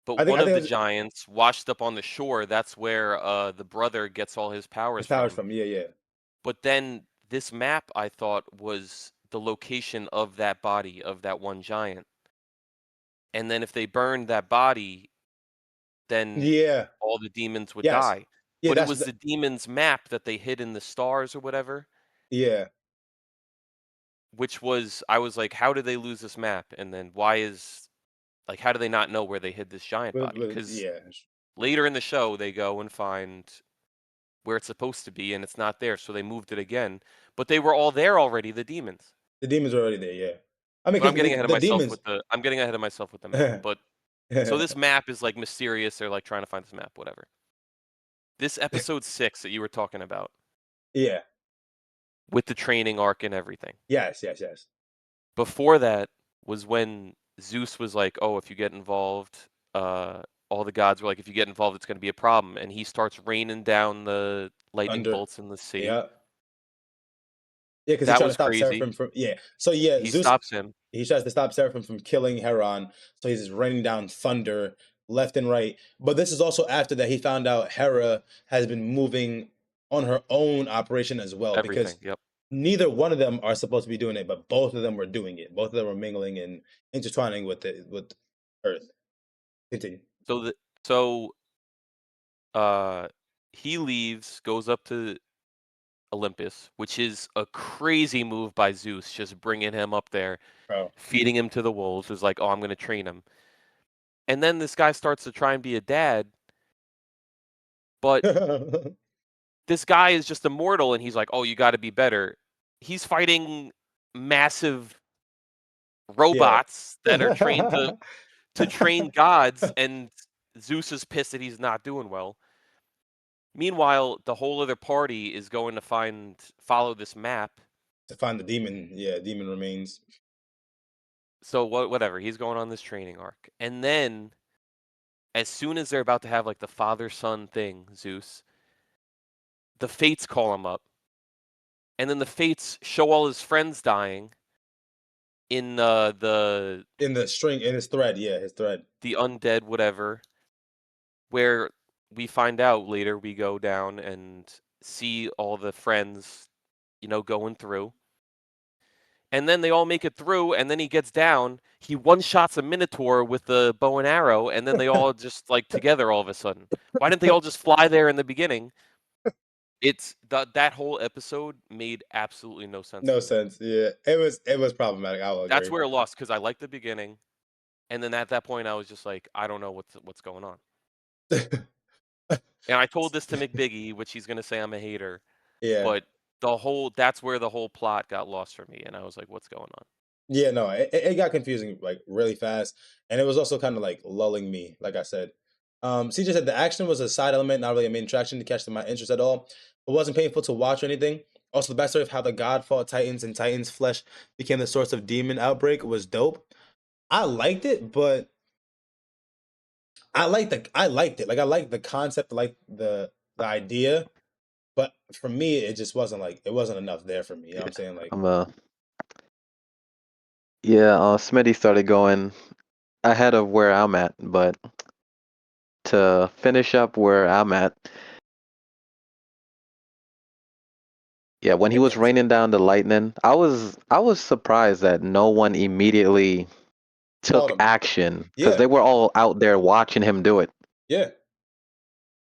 [SPEAKER 3] but
[SPEAKER 1] I think
[SPEAKER 3] one
[SPEAKER 1] I
[SPEAKER 3] of
[SPEAKER 1] think
[SPEAKER 3] the
[SPEAKER 1] it was
[SPEAKER 3] giants washed up on the shore. That's where the brother gets all his
[SPEAKER 1] his
[SPEAKER 3] powers
[SPEAKER 1] powers
[SPEAKER 3] from.
[SPEAKER 1] from. Yeah, yeah.
[SPEAKER 3] But then this map I thought was the location of that body of that one giant. And then if they burned that body, then
[SPEAKER 1] Yeah.
[SPEAKER 3] all the demons would
[SPEAKER 1] Yes.
[SPEAKER 3] die.
[SPEAKER 1] Yeah.
[SPEAKER 3] But it
[SPEAKER 1] That's
[SPEAKER 3] was the demon's map that they hid in the stars or whatever,
[SPEAKER 1] yeah.
[SPEAKER 3] which was I was like, how did they lose this map? And then why is like how do they not know where they hid this giant body? Because
[SPEAKER 1] Yeah.
[SPEAKER 3] later in the show they go and find where it's supposed to be and it's not there, so they moved it again. But they were all there already, the demons.
[SPEAKER 1] The demons are already there. Yeah. I mean,
[SPEAKER 3] But
[SPEAKER 1] because the demons.
[SPEAKER 3] I'm getting ahead of myself with the map. But so this map is like mysterious. They're like trying to find this map, whatever. This episode 6 that you were talking about
[SPEAKER 1] Yeah.
[SPEAKER 3] with the training arc and everything.
[SPEAKER 1] Yes. Yes. Yes.
[SPEAKER 3] Before that was when Zeus was like, "Oh, if you get involved, all the gods were like, if you get involved, it's going to be a problem." And he starts raining down the lightning
[SPEAKER 1] Under.
[SPEAKER 3] bolts in the sea.
[SPEAKER 1] Yeah. Yeah, because he's
[SPEAKER 3] That
[SPEAKER 1] trying to
[SPEAKER 3] was
[SPEAKER 1] stop
[SPEAKER 3] crazy.
[SPEAKER 1] Seraphim from. Yeah. So yeah,
[SPEAKER 3] He
[SPEAKER 1] Zeus.
[SPEAKER 3] stops him.
[SPEAKER 1] He tries to stop Seraphim from killing Heron. So he's just raining down thunder left and right. But this is also after that he found out Hera has been moving on her own operation as well, because
[SPEAKER 3] Everything. Yep.
[SPEAKER 1] neither one of them are supposed to be doing it, but both of them were doing it. Both of them were mingling and intertwining with Earth. Continue.
[SPEAKER 3] So the so uh he leaves, goes up to Olympus, which is a crazy move by Zeus, just bringing him up there,
[SPEAKER 1] Bro.
[SPEAKER 3] feeding him to the wolves. Is like, oh, I'm going to train him. And then this guy starts to try and be a dad, but this guy is just immortal, and he's like, oh, you got to be better. He's fighting massive
[SPEAKER 1] Yeah.
[SPEAKER 3] robots that are trained to train gods, and Zeus is pissed that he's not doing well. Meanwhile, the whole other party is going to follow this map.
[SPEAKER 1] To find the demon, yeah, demon remains.
[SPEAKER 3] So whatever, he's going on this training arc. And then as soon as they're about to have like the father-son thing, Zeus, the fates call him up. And then the fates show all his friends dying in
[SPEAKER 1] In the string, in his thread, yeah, his thread.
[SPEAKER 3] the undead whatever, where we find out later we go down and see all the friends, going through. and then they all make it through, and then he gets down. He one-shots a minotaur with the bow and arrow, and then they all just like together all of a sudden. Why didn't they all just fly there in the beginning? It's that whole episode made absolutely no sense
[SPEAKER 1] No
[SPEAKER 3] to me.
[SPEAKER 1] sense. Yeah, it was problematic. I will
[SPEAKER 3] That's
[SPEAKER 1] agree.
[SPEAKER 3] where it lost because I liked the beginning, and then at that point I was just like, I don't know what's going on. And I told this to McBiggie, which he's gonna say I'm a hater,
[SPEAKER 1] Yeah.
[SPEAKER 3] but that's where the whole plot got lost for me, and I was like, what's going on?
[SPEAKER 1] Yeah, no, it got confusing like really fast, and it was also kind of like lulling me. Like I said, CJ said the action was a side element, not really a main attraction to catch my interest at all. It wasn't painful to watch or anything. Also, the backstory of how the god fought Titans and Titans' flesh became the source of demon outbreak was dope. I liked it, but I liked it. Like I liked the concept, like the idea, but for me, it just wasn't like it wasn't enough there for me. You know what I'm saying? Like,
[SPEAKER 2] I'm yeah, Smitty started going ahead of where I'm at, but to finish up where I'm at, yeah, when he
[SPEAKER 1] give me
[SPEAKER 2] was
[SPEAKER 1] episode.
[SPEAKER 2] raining down the lightning, I was surprised that no one immediately
[SPEAKER 1] Called
[SPEAKER 2] took
[SPEAKER 1] him.
[SPEAKER 2] action because
[SPEAKER 1] Yeah,
[SPEAKER 2] they were all out there watching him do it.
[SPEAKER 1] yeah.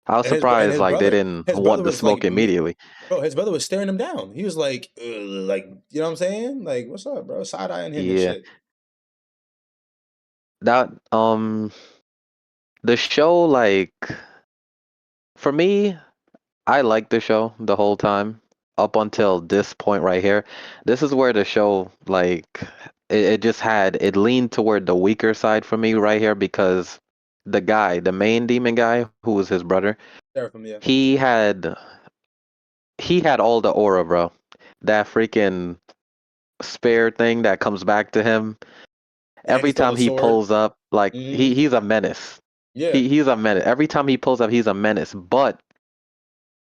[SPEAKER 2] I was
[SPEAKER 1] And
[SPEAKER 2] surprised
[SPEAKER 1] his
[SPEAKER 2] like they
[SPEAKER 1] brother,
[SPEAKER 2] didn't want the
[SPEAKER 1] was
[SPEAKER 2] smoke
[SPEAKER 1] like,
[SPEAKER 2] immediately.
[SPEAKER 1] bro, his brother was staring him down. He was like, you know what I'm saying? Like, what's up, bro? Side eyeing him and
[SPEAKER 2] Yeah,
[SPEAKER 1] shit.
[SPEAKER 2] that the show, like, for me, I liked the show the whole time up until this point right here. This is where the show, like, it just had, it leaned toward the weaker side for me right here because the main demon guy, who was his brother,
[SPEAKER 1] Seraphim, yeah.
[SPEAKER 2] he had he had all the aura, bro. That freaking spare thing that comes back to him
[SPEAKER 1] And he
[SPEAKER 2] every
[SPEAKER 1] stole
[SPEAKER 2] time
[SPEAKER 1] the
[SPEAKER 2] he
[SPEAKER 1] sword.
[SPEAKER 2] pulls up, like
[SPEAKER 1] Mm-hmm.
[SPEAKER 2] he's a menace.
[SPEAKER 1] Yeah.
[SPEAKER 2] He's a menace. Every time he pulls up, he's a menace. But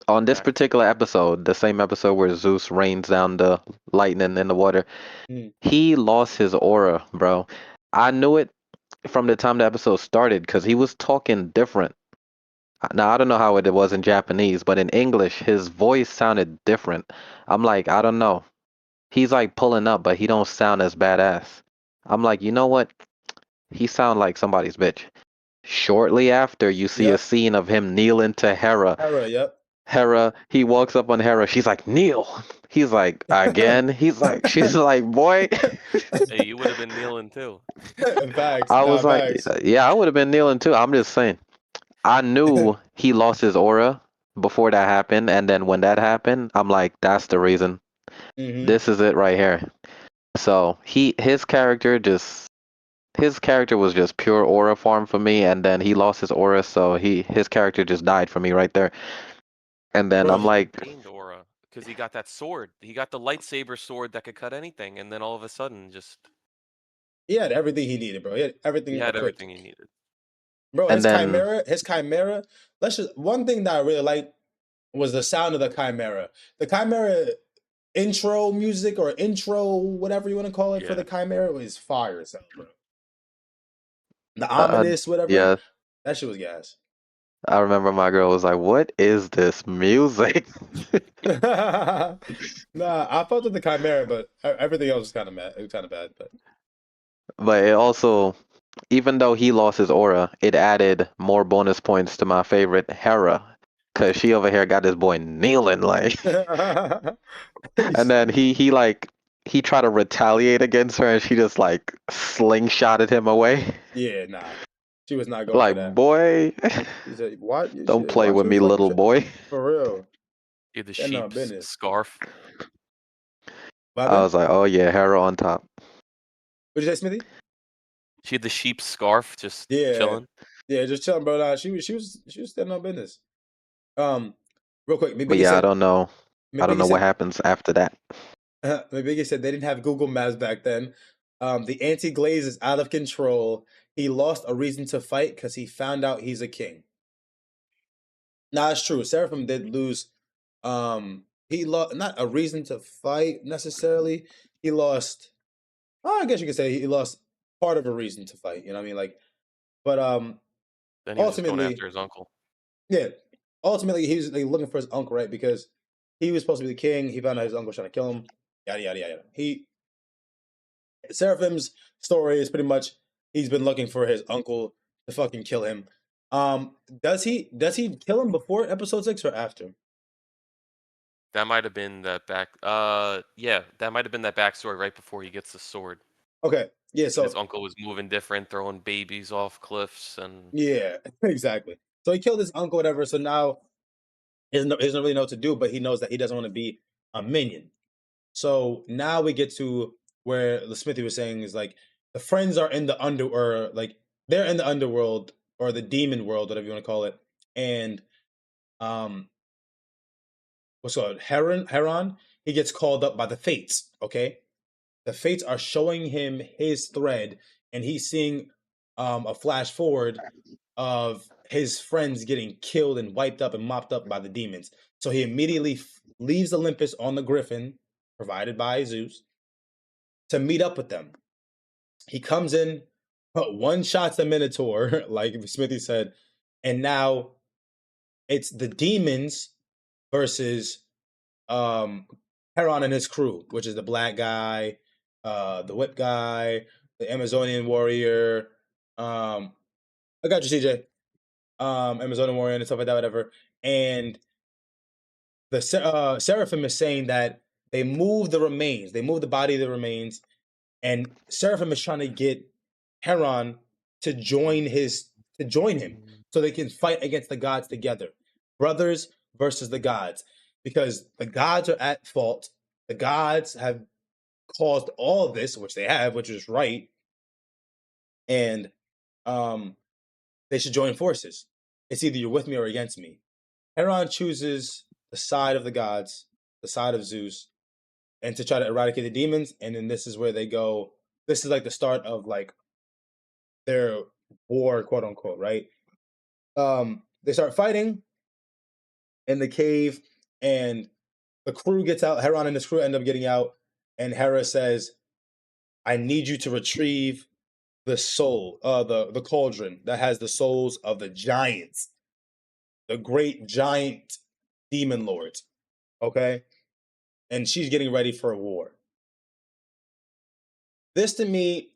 [SPEAKER 2] on this
[SPEAKER 3] Facts.
[SPEAKER 2] particular episode, the same episode where Zeus rains down the lightning in the water,
[SPEAKER 1] Mm.
[SPEAKER 2] he lost his aura, bro. I knew it from the time the episode started because he was talking different. Now, I don't know how it was in Japanese, but in English, his voice sounded different. I'm like, I don't know. He's like pulling up, but he don't sound as badass. I'm like, you know what? He sound like somebody's bitch. Shortly after, you see a
[SPEAKER 1] Yep.
[SPEAKER 2] scene of him kneeling to Hera.
[SPEAKER 1] Hera, yep.
[SPEAKER 2] Hera, he walks up on Hera. She's like, kneel. He's like, again? He's like, she's like, boy.
[SPEAKER 3] Hey, you would have been kneeling too.
[SPEAKER 1] Facts.
[SPEAKER 2] I
[SPEAKER 1] Nah,
[SPEAKER 2] was like,
[SPEAKER 1] facts.
[SPEAKER 2] yeah, I would have been kneeling too. I'm just saying. I knew he lost his aura before that happened. And then when that happened, I'm like, that's the reason.
[SPEAKER 1] Mm-hmm.
[SPEAKER 2] This is it right here. So his character was just pure aura farm for me, and then he lost his aura, so his character just died for me right there. And then
[SPEAKER 1] Bro,
[SPEAKER 2] I'm
[SPEAKER 3] He
[SPEAKER 2] like,
[SPEAKER 3] gained aura because he got that sword. He got the lightsaber sword that could cut anything, and then all of a sudden, just
[SPEAKER 1] he had everything he needed, bro. He had
[SPEAKER 3] he
[SPEAKER 1] everything
[SPEAKER 3] had
[SPEAKER 1] equipped.
[SPEAKER 3] everything he needed.
[SPEAKER 1] Bro,
[SPEAKER 2] and then
[SPEAKER 1] his chimera, let's just one thing that I really liked was the sound of the chimera. The chimera intro music or intro, whatever you want to call it for the
[SPEAKER 3] Yeah.
[SPEAKER 1] chimera was fire as hell, bro. The
[SPEAKER 2] uh,
[SPEAKER 1] ominous, whatever.
[SPEAKER 2] yeah,
[SPEAKER 1] That shit was gas.
[SPEAKER 2] I remember my girl was like, "What is this music?"
[SPEAKER 1] Nah, I felt with the chimera, but everything else was kind of mad. It was kind of bad, but
[SPEAKER 2] But it also, even though he lost his aura, it added more bonus points to my favorite Hera, cause she over here got this boy kneeling like, and then he tried to retaliate against her, and she just like slingshotted him away.
[SPEAKER 1] yeah, nah, she was not going for
[SPEAKER 2] Like,
[SPEAKER 1] that.
[SPEAKER 2] boy,
[SPEAKER 1] She said, "What you
[SPEAKER 2] don't
[SPEAKER 1] should
[SPEAKER 2] play
[SPEAKER 1] watch
[SPEAKER 2] with
[SPEAKER 1] your
[SPEAKER 2] me,
[SPEAKER 1] fucking
[SPEAKER 2] little
[SPEAKER 1] shit
[SPEAKER 2] boy.
[SPEAKER 1] for real."
[SPEAKER 3] He had the
[SPEAKER 1] Yeah, no
[SPEAKER 3] sheep's
[SPEAKER 1] business.
[SPEAKER 3] scarf.
[SPEAKER 1] What
[SPEAKER 2] I
[SPEAKER 1] happened?
[SPEAKER 2] was like, oh yeah, Hera on top.
[SPEAKER 1] What did you say, Smithy?
[SPEAKER 3] She had the sheep's scarf, just
[SPEAKER 1] Yeah,
[SPEAKER 3] chilling.
[SPEAKER 1] yeah, just chilling, bro. Nah, she was standing on business. Um, real quick,
[SPEAKER 2] But yeah, I don't
[SPEAKER 1] McBiggie
[SPEAKER 2] know what
[SPEAKER 1] said,
[SPEAKER 2] happens after that.
[SPEAKER 1] McBiggie said they didn't have Google Maps back then. The anti-glaze is out of control. He lost a reason to fight because he found out he's a king. Nah, it's true. Seraphim did lose. He lost not a reason to fight necessarily. He lost. Oh, I guess you could say he lost part of a reason to fight. You know what I mean? Like, but
[SPEAKER 3] Then he was just going
[SPEAKER 1] ultimately,
[SPEAKER 3] after his uncle.
[SPEAKER 1] yeah, ultimately he was like, looking for his uncle, right? Because he was supposed to be the king. He found out his uncle was trying to kill him. Yada yada yada. Seraphim's story is pretty much he's been looking for his uncle to fucking kill him. Does he kill him before episode 6 or after?
[SPEAKER 3] That might have been that back. Yeah, that might have been that backstory right before he gets the sword.
[SPEAKER 1] Okay, yeah.
[SPEAKER 3] And his
[SPEAKER 1] So
[SPEAKER 3] uncle was moving different, throwing babies off cliffs, and
[SPEAKER 1] yeah, exactly. So he killed his uncle, whatever. So now he doesn't really know what to do, but he knows that he doesn't want to be a minion. So now we get to where the Smithy was saying is like the friends are in the or like they're in the underworld or the demon world, whatever you want to call it, and um what's called Heron, he gets called up by the Fates. Okay, the Fates are showing him his thread, and he's seeing a flash forward of his friends getting killed and wiped up and mopped up by the demons. So he immediately leaves Olympus on the Griffin, provided by Zeus, to meet up with them. He comes in, one shots the Minotaur, like Smithy said, and now it's the demons versus um Heron and his crew, which is the black guy, the whip guy, the Amazonian warrior. I got you, CJ. Amazonian warrior and stuff like that, whatever. And the Seraphim is saying that they move the remains, they move the body of the remains, and Seraphim is trying to get Heron to join him so they can fight against the gods together. Brothers versus the gods. Because the gods are at fault. The gods have caused all of this, which they have, which is right. And they should join forces. It's either you're with me or against me. Heron chooses the side of the gods, the side of Zeus, and to try to eradicate the demons. And then this is where they go. This is like the start of like their war, quote unquote, right? They start fighting in the cave, and the crew gets out. Heron and his crew end up getting out, and Hera says, "I need you to retrieve the soul, the cauldron that has the souls of the giants, the great giant demon lords." Okay, and she's getting ready for a war. This to me,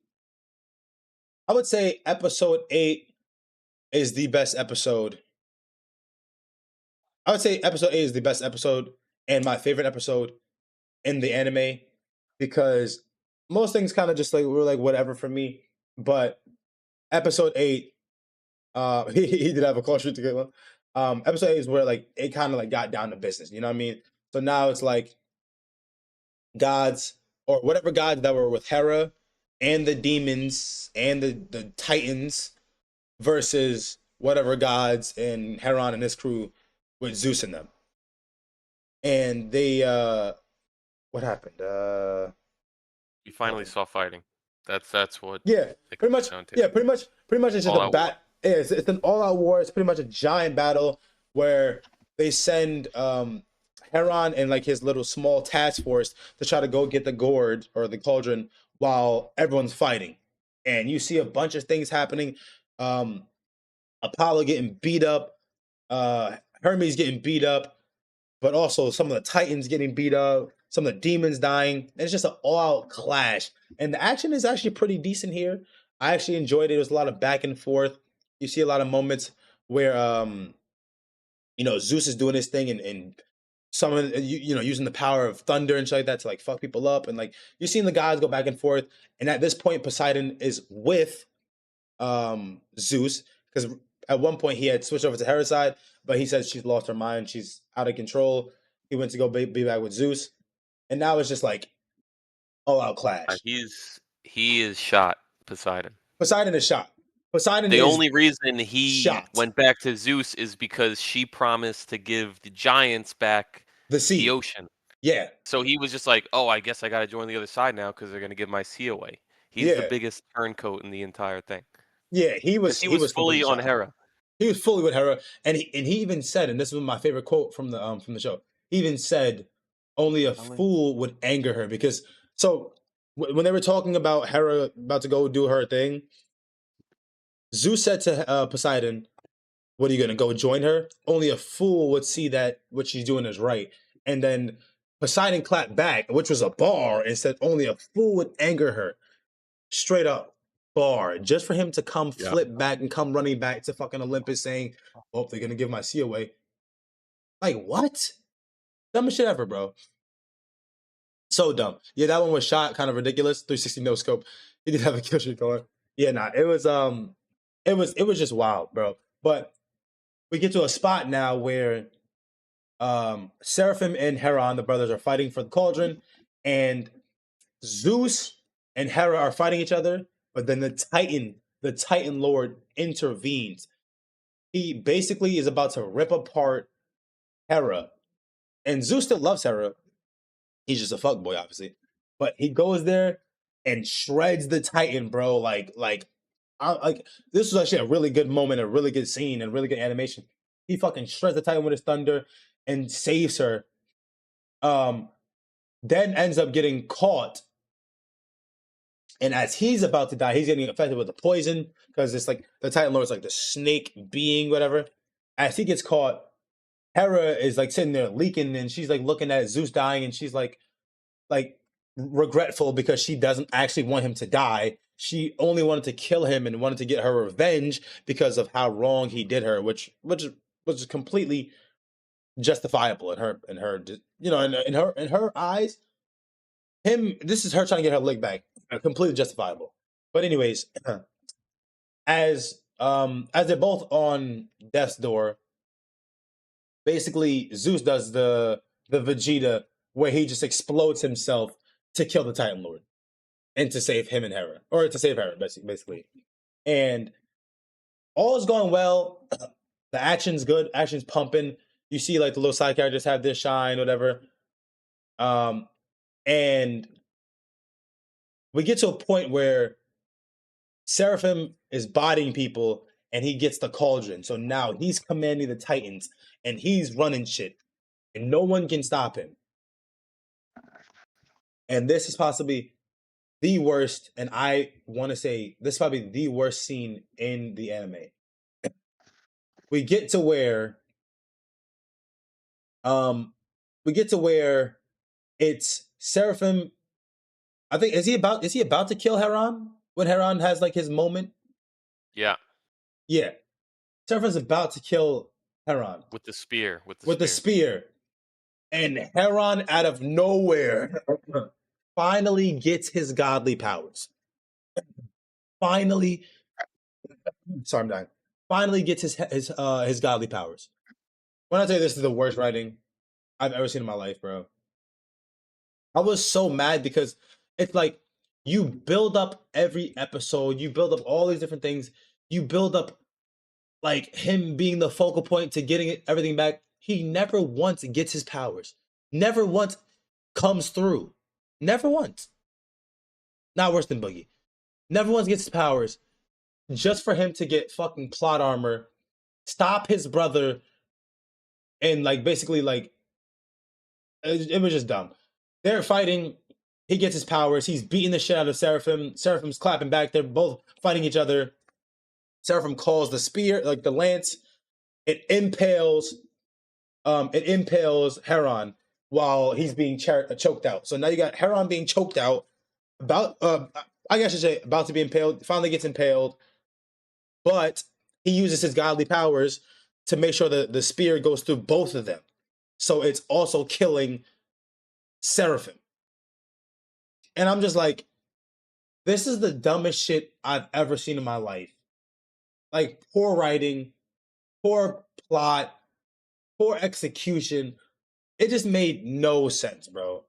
[SPEAKER 1] I would say episode 8 is the best episode. I would say episode 8 is the best episode and my favorite episode in the anime because most things kind of just like were like whatever for me. But episode 8, he did have a call shoot to get one. Episode 8 is where like it kind of like got down to business, you know what I mean? So now it's like gods or whatever gods that were with Hera and the demons and the titans versus whatever gods and Heron and his crew with Zeus in them. And they what happened?
[SPEAKER 3] you finally saw fighting. That's what
[SPEAKER 1] Yeah,
[SPEAKER 3] it
[SPEAKER 1] pretty
[SPEAKER 3] comes
[SPEAKER 1] much.
[SPEAKER 3] down to.
[SPEAKER 1] Yeah, pretty much it's just
[SPEAKER 3] All
[SPEAKER 1] a
[SPEAKER 3] out war.
[SPEAKER 1] bat. Yeah, it's an all-out war. It's pretty much a giant battle where they send Heron and like his little small task force to try to go get the gourd or the cauldron while everyone's fighting. And you see a bunch of things happening. Um, Apollo getting beat up, Hermes getting beat up, but also some of the Titans getting beat up, some of the demons dying. And it's just an all-out clash. And the action is actually pretty decent here. I actually enjoyed it. There's a lot of back and forth. You see a lot of moments where Zeus is doing his thing and some of using the power of thunder and shit like that to like fuck people up. And like you're seeing the guys go back and forth. And at this point, Poseidon is with Zeus because at one point he had switched over to Hera's side, but he says she's lost her mind, she's out of control. He went to go be back with Zeus, and now it's just like all out clash.
[SPEAKER 3] He is shot, Poseidon.
[SPEAKER 1] Poseidon is shot. Poseidon
[SPEAKER 3] The
[SPEAKER 1] is
[SPEAKER 3] only reason he
[SPEAKER 1] shot.
[SPEAKER 3] went back to Zeus is because she promised to give the giants back
[SPEAKER 1] The sea.
[SPEAKER 3] the ocean.
[SPEAKER 1] Yeah.
[SPEAKER 3] So he was just like, "Oh, I guess I got to join the other side now because they're gonna give my sea away." He's the
[SPEAKER 1] Yeah.
[SPEAKER 3] biggest turncoat in the entire thing.
[SPEAKER 1] Yeah, he was
[SPEAKER 3] Fully
[SPEAKER 1] completely
[SPEAKER 3] on
[SPEAKER 1] shot.
[SPEAKER 3] Hera.
[SPEAKER 1] He was fully with Hera, and he even said, and this was my favorite quote from the show. He even said, "Only a fool would anger her," because so when they were talking about Hera about to go do her thing, Zeus said to Poseidon, "What are you gonna go join her? Only a fool would see that what she's doing is right." And then Poseidon clapped back, which was a bar, and said, "Only a fool would anger her." straight up bar, just for him to come
[SPEAKER 3] Yeah.
[SPEAKER 1] flip back and come running back to fucking Olympus saying, "Oh, they're gonna give my C away." Like what? Dumbest shit ever, bro. So dumb. Yeah, that one was shot kind of ridiculous. 360 no scope. He did have a kill streak going. Yeah, nah. It was just wild, bro. But we get to a spot now where Seraphim and Heron, the brothers, are fighting for the cauldron, and Zeus and Hera are fighting each other, but then the Titan Lord intervenes. He basically is about to rip apart Hera. And Zeus still loves Hera. He's just a fuckboy, obviously. But he goes there and shreds the Titan, bro. Like this was actually a really good moment, a really good scene, and really good animation. He fucking shreds the Titan with his thunder and saves her. Then ends up getting caught. And as he's about to die, he's getting affected with the poison because it's like the Titan Lord is like the snake being, whatever. As he gets caught, Hera is like sitting there leaking, and she's like looking at Zeus dying, and she's like regretful because she doesn't actually want him to die. She only wanted to kill him and wanted to get her revenge because of how wrong he did her, which was completely justifiable in her in her eyes. This is her trying to get her leg back, completely justifiable. But anyways, as they're both on death's door, basically Zeus does the Vegeta where he just explodes himself to kill the Titan Lord and to save him and Hera, or to save Hera, basically. And all is going well. The action's good, action's pumping. You see, like the little side characters have their shine, whatever. And we get to a point where Seraphim is bodying people and he gets the cauldron. So now he's commanding the Titans and he's running shit. And no one can stop him. And this is possibly the worst, and I want to say this is probably the worst scene in the anime. We get to where um we get to where it's Seraphim. I think is he about to kill Heron when Heron has like his moment?
[SPEAKER 3] Yeah.
[SPEAKER 1] Yeah. Seraphim's about to kill Heron
[SPEAKER 3] With the spear.
[SPEAKER 1] with the spear. And Heron out of nowhere finally gets his godly powers. Finally, sorry, I'm dying. Finally gets his godly powers. When I tell you this is the worst writing I've ever seen in my life, bro. I was so mad because it's like you build up every episode, you build up all these different things, you build up like him being the focal point to getting everything back. He never once gets his powers. Never once comes through. Never once. Not worse than Boogie. Never once gets his powers just for him to get fucking plot armor, stop his brother, and like basically like it was just dumb. They're fighting. He gets his powers. He's beating the shit out of Seraphim. Seraphim's clapping back. They're both fighting each other. Seraphim calls the spear, like the lance. It impales. It impales Heron while he's being choked out. So now you got Heron being choked out. About, I guess I should say, about to be impaled. Finally gets impaled, but he uses his godly powers to make sure that the spear goes through both of them. So it's also killing Seraphim. And I'm just like, this is the dumbest shit I've ever seen in my life. Like, poor writing, poor plot, poor execution. It just made no sense, bro.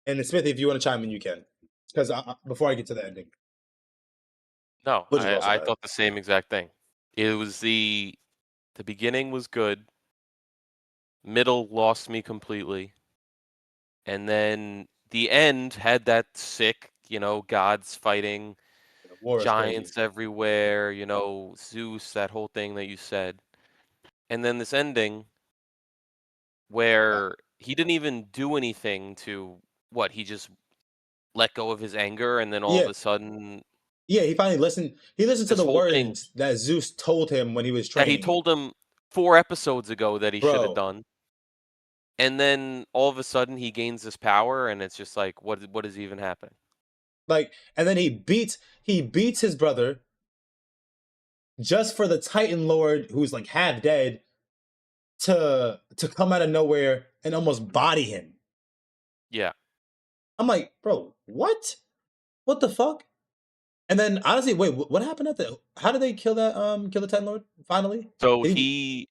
[SPEAKER 1] And Smithy, if you want to chime in, you can. Because before I get to the ending,
[SPEAKER 3] No,
[SPEAKER 1] which is also
[SPEAKER 3] I
[SPEAKER 1] bad.
[SPEAKER 3] thought the same exact thing. It was the beginning was good. Middle lost me completely. And then the end had that sick, gods fighting,
[SPEAKER 1] The war is crazy.
[SPEAKER 3] giants everywhere, Zeus, that whole thing that you said. And then this ending where he didn't even do anything to what, he just let go of his anger and then all of
[SPEAKER 1] Yeah,
[SPEAKER 3] a sudden
[SPEAKER 1] yeah. He finally listened. He listened to
[SPEAKER 3] this
[SPEAKER 1] the
[SPEAKER 3] whole thing
[SPEAKER 1] words that Zeus told him when he was
[SPEAKER 3] that he
[SPEAKER 1] training,
[SPEAKER 3] told him 4 episodes ago that he should have
[SPEAKER 1] bro.
[SPEAKER 3] done. And then all of a sudden he gains this power and it's just like what is even happening?
[SPEAKER 1] Like, and then he beats his brother just for the Titan Lord, who's like half dead, to come out of nowhere and almost body him.
[SPEAKER 3] Yeah.
[SPEAKER 1] I'm like, bro, what? What the fuck? And then honestly, wait, what happened at the? How did they kill the Titan Lord finally?
[SPEAKER 3] So
[SPEAKER 1] Did
[SPEAKER 3] he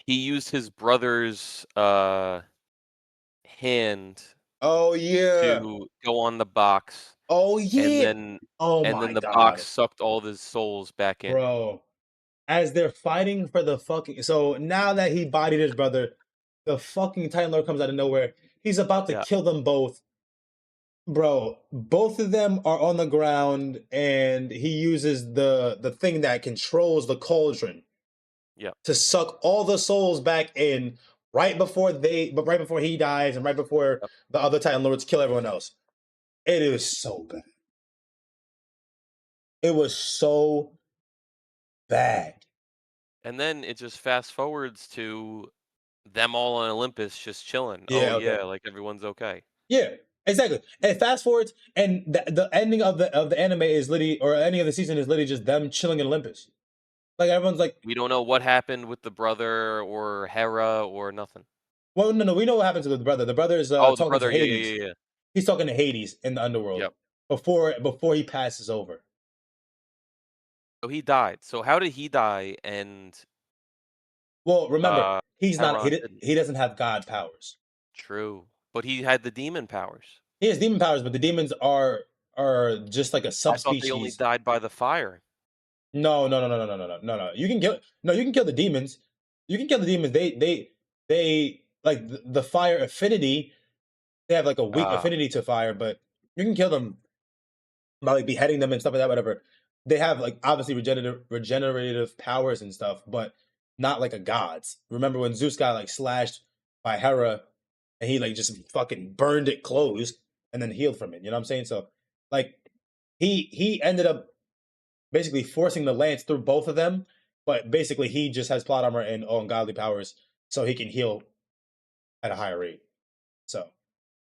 [SPEAKER 3] used his brother's hand
[SPEAKER 1] oh yeah,
[SPEAKER 3] to go on the box,
[SPEAKER 1] oh
[SPEAKER 3] and
[SPEAKER 1] yeah,
[SPEAKER 3] then
[SPEAKER 1] oh
[SPEAKER 3] and
[SPEAKER 1] my
[SPEAKER 3] then the box
[SPEAKER 1] god,
[SPEAKER 3] sucked all of his souls back in.
[SPEAKER 1] bro. As they're fighting for the fucking, so now that he bodied his brother, the fucking Titan Lord comes out of nowhere. He's about to
[SPEAKER 3] Yeah.
[SPEAKER 1] kill them both. Bro, both of them are on the ground, and he uses the thing that controls the cauldron
[SPEAKER 3] Yeah.
[SPEAKER 1] to suck all the souls back in right before he dies, and right before
[SPEAKER 3] Yep.
[SPEAKER 1] the other Titan Lords kill everyone else. It is so bad. It was so bad.
[SPEAKER 3] And then it just fast forwards to them all on Olympus just chilling. Oh
[SPEAKER 1] Yeah, okay.
[SPEAKER 3] yeah, like everyone's okay.
[SPEAKER 1] Yeah, exactly. And fast forwards, and the ending of the anime is literally, or ending of the season is literally just them chilling in Olympus. Like everyone's like,
[SPEAKER 3] We don't know what happened with the brother or Hera or nothing.
[SPEAKER 1] well, no, no, we know what happens to the brother. The brother is
[SPEAKER 3] Oh, the
[SPEAKER 1] talking to
[SPEAKER 3] brother. Yeah, yeah,
[SPEAKER 1] Hades.
[SPEAKER 3] yeah, yeah.
[SPEAKER 1] He's talking to Hades in the underworld
[SPEAKER 3] Yep.
[SPEAKER 1] before he passes over.
[SPEAKER 3] So he died. So how did he die and
[SPEAKER 1] Well, remember,
[SPEAKER 3] uh
[SPEAKER 1] he's not
[SPEAKER 3] Heron didn't?
[SPEAKER 1] he doesn't have god powers.
[SPEAKER 3] True. But he had the demon powers.
[SPEAKER 1] He has demon powers, but the demons are just like a
[SPEAKER 3] I thought they only
[SPEAKER 1] subspecies.
[SPEAKER 3] died by the fire.
[SPEAKER 1] No, no, no, no, no, no, no, no, no. You can kill the demons. You can kill the demons. They like the fire affinity. They have like a weak
[SPEAKER 3] Ah,
[SPEAKER 1] affinity to fire, but you can kill them by like beheading them and stuff like that. Whatever. They have like obviously regenerative powers and stuff, but not like a god's. Remember when Zeus got like slashed by Hera, and he like just fucking burned it closed and then healed from it. You know what I'm saying? So like he ended up basically forcing the lance through both of them, but basically he just has plot armor and ungodly powers, so he can heal at a higher rate. So,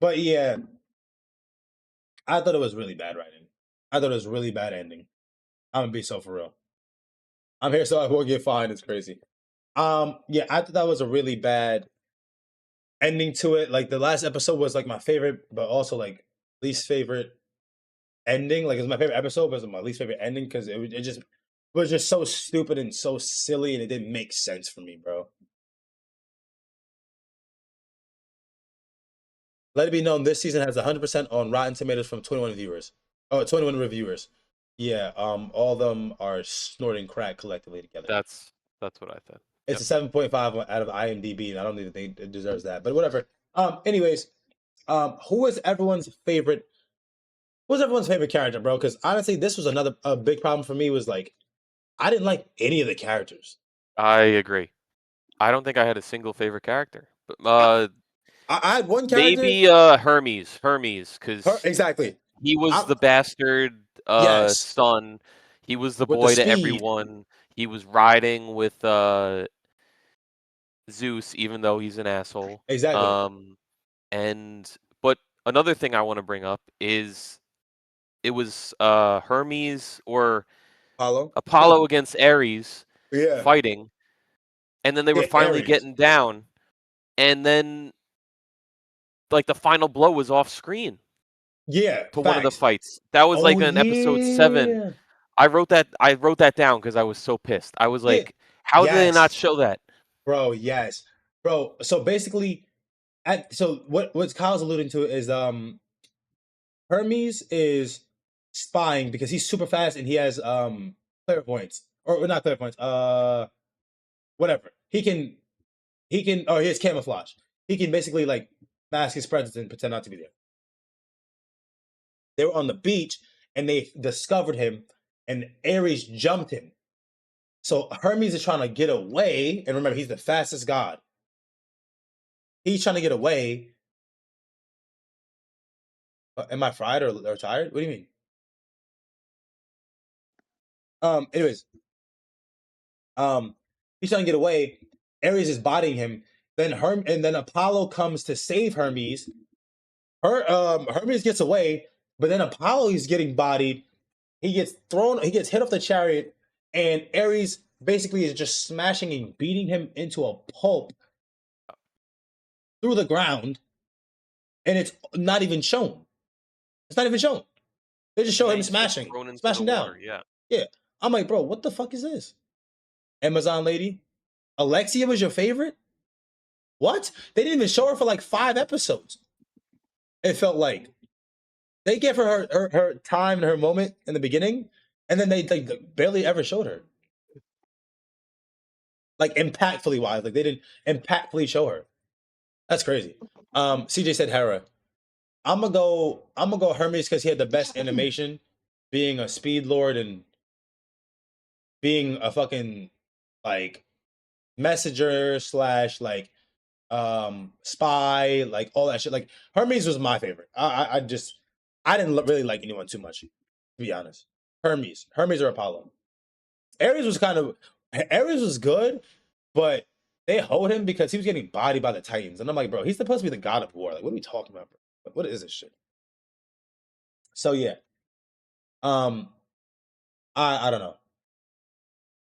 [SPEAKER 1] but yeah, I thought it was really bad writing. I thought it was really bad ending. I'm gonna be so for real. I'm here so I won't get fined. It's crazy. Yeah, I thought that was a really bad ending to it. Like the last episode was like my favorite, but also like least favorite ending. Like it's my favorite episode, but it's my least favorite ending because it just was just so stupid and so silly, and it didn't make sense for me, bro. Let it be known this season has 100% on Rotten Tomatoes from 21 viewers. Oh, 21 reviewers. Yeah, all of them are snorting crack collectively together.
[SPEAKER 3] that's what I thought.
[SPEAKER 1] It's a 7.5 out of IMDb, and I don't even think it deserves that. But whatever. Anyways, who is everyone's favorite? Who's everyone's favorite character, bro? Because honestly, this was another a big problem for me. Was like I didn't like any of the characters.
[SPEAKER 3] I agree. I don't think I had a single favorite character. But
[SPEAKER 1] I, I had one character.
[SPEAKER 3] maybe Hermes, because
[SPEAKER 1] Exactly.
[SPEAKER 3] he was
[SPEAKER 1] I,
[SPEAKER 3] the bastard
[SPEAKER 1] yes,
[SPEAKER 3] son. He was the
[SPEAKER 1] with the
[SPEAKER 3] boy to
[SPEAKER 1] speed.
[SPEAKER 3] everyone. He was riding with Zeus, even though he's an asshole.
[SPEAKER 1] Exactly.
[SPEAKER 3] And but another thing I want to bring up is it was Hermes or
[SPEAKER 1] Apollo.
[SPEAKER 3] Apollo against Ares
[SPEAKER 1] Yeah.
[SPEAKER 3] fighting, and then they were
[SPEAKER 1] Yeah.
[SPEAKER 3] finally
[SPEAKER 1] Aries.
[SPEAKER 3] getting down, and then like the final blow was off screen
[SPEAKER 1] Yeah.
[SPEAKER 3] to one of the
[SPEAKER 1] Facts.
[SPEAKER 3] fights. That was
[SPEAKER 1] Oh
[SPEAKER 3] like in episode 7.
[SPEAKER 1] yeah.
[SPEAKER 3] I wrote that down because I was so pissed. I was
[SPEAKER 1] Yeah.
[SPEAKER 3] like, how did they not
[SPEAKER 1] Yes.
[SPEAKER 3] show that?
[SPEAKER 1] Bro, yes. Bro, so basically so what Kyle's alluding to is Hermes is spying because he's super fast and he has clairvoyance. Or not clairvoyance, whatever. He has camouflage. He can basically like mask his presence and pretend not to be there. They were on the beach and they discovered him, and Ares jumped him. So Hermes is trying to get away, and remember, he's the fastest god. He's trying to get away. Am I fried or tired? What do you mean? Anyways, he's trying to get away. Ares is bodying him. And then Apollo comes to save Hermes. Hermes gets away, But then Apollo is getting bodied. He gets hit off the chariot, and Ares basically is just smashing and beating him into a pulp through the ground, and it's not even shown. It's not even shown. They just show him smashing,
[SPEAKER 3] thrown into
[SPEAKER 1] smashing
[SPEAKER 3] the
[SPEAKER 1] down.
[SPEAKER 3] water, yeah.
[SPEAKER 1] Yeah. I'm like, bro, what the fuck is this? Amazon lady, Alexia was your favorite? What? They didn't even show her for like 5 episodes. It felt like they gave her time and her moment in the beginning, and then they barely ever showed her. Like impactfully wise, like they didn't impactfully show her. That's crazy. CJ said Hera. I'm gonna go Hermes because he had the best animation, being a speed lord and being a fucking like messenger slash like spy, like all that shit. Like Hermes was my favorite. I just I didn't really like anyone too much, to be honest. Hermes or Apollo. Ares was kind of Ares was good, but they hold him because he was getting bodied by the Titans, and I'm like, bro, he's supposed to be the god of war. Like, what are we talking about, bro? Like, what is this shit? So yeah, um, I don't know.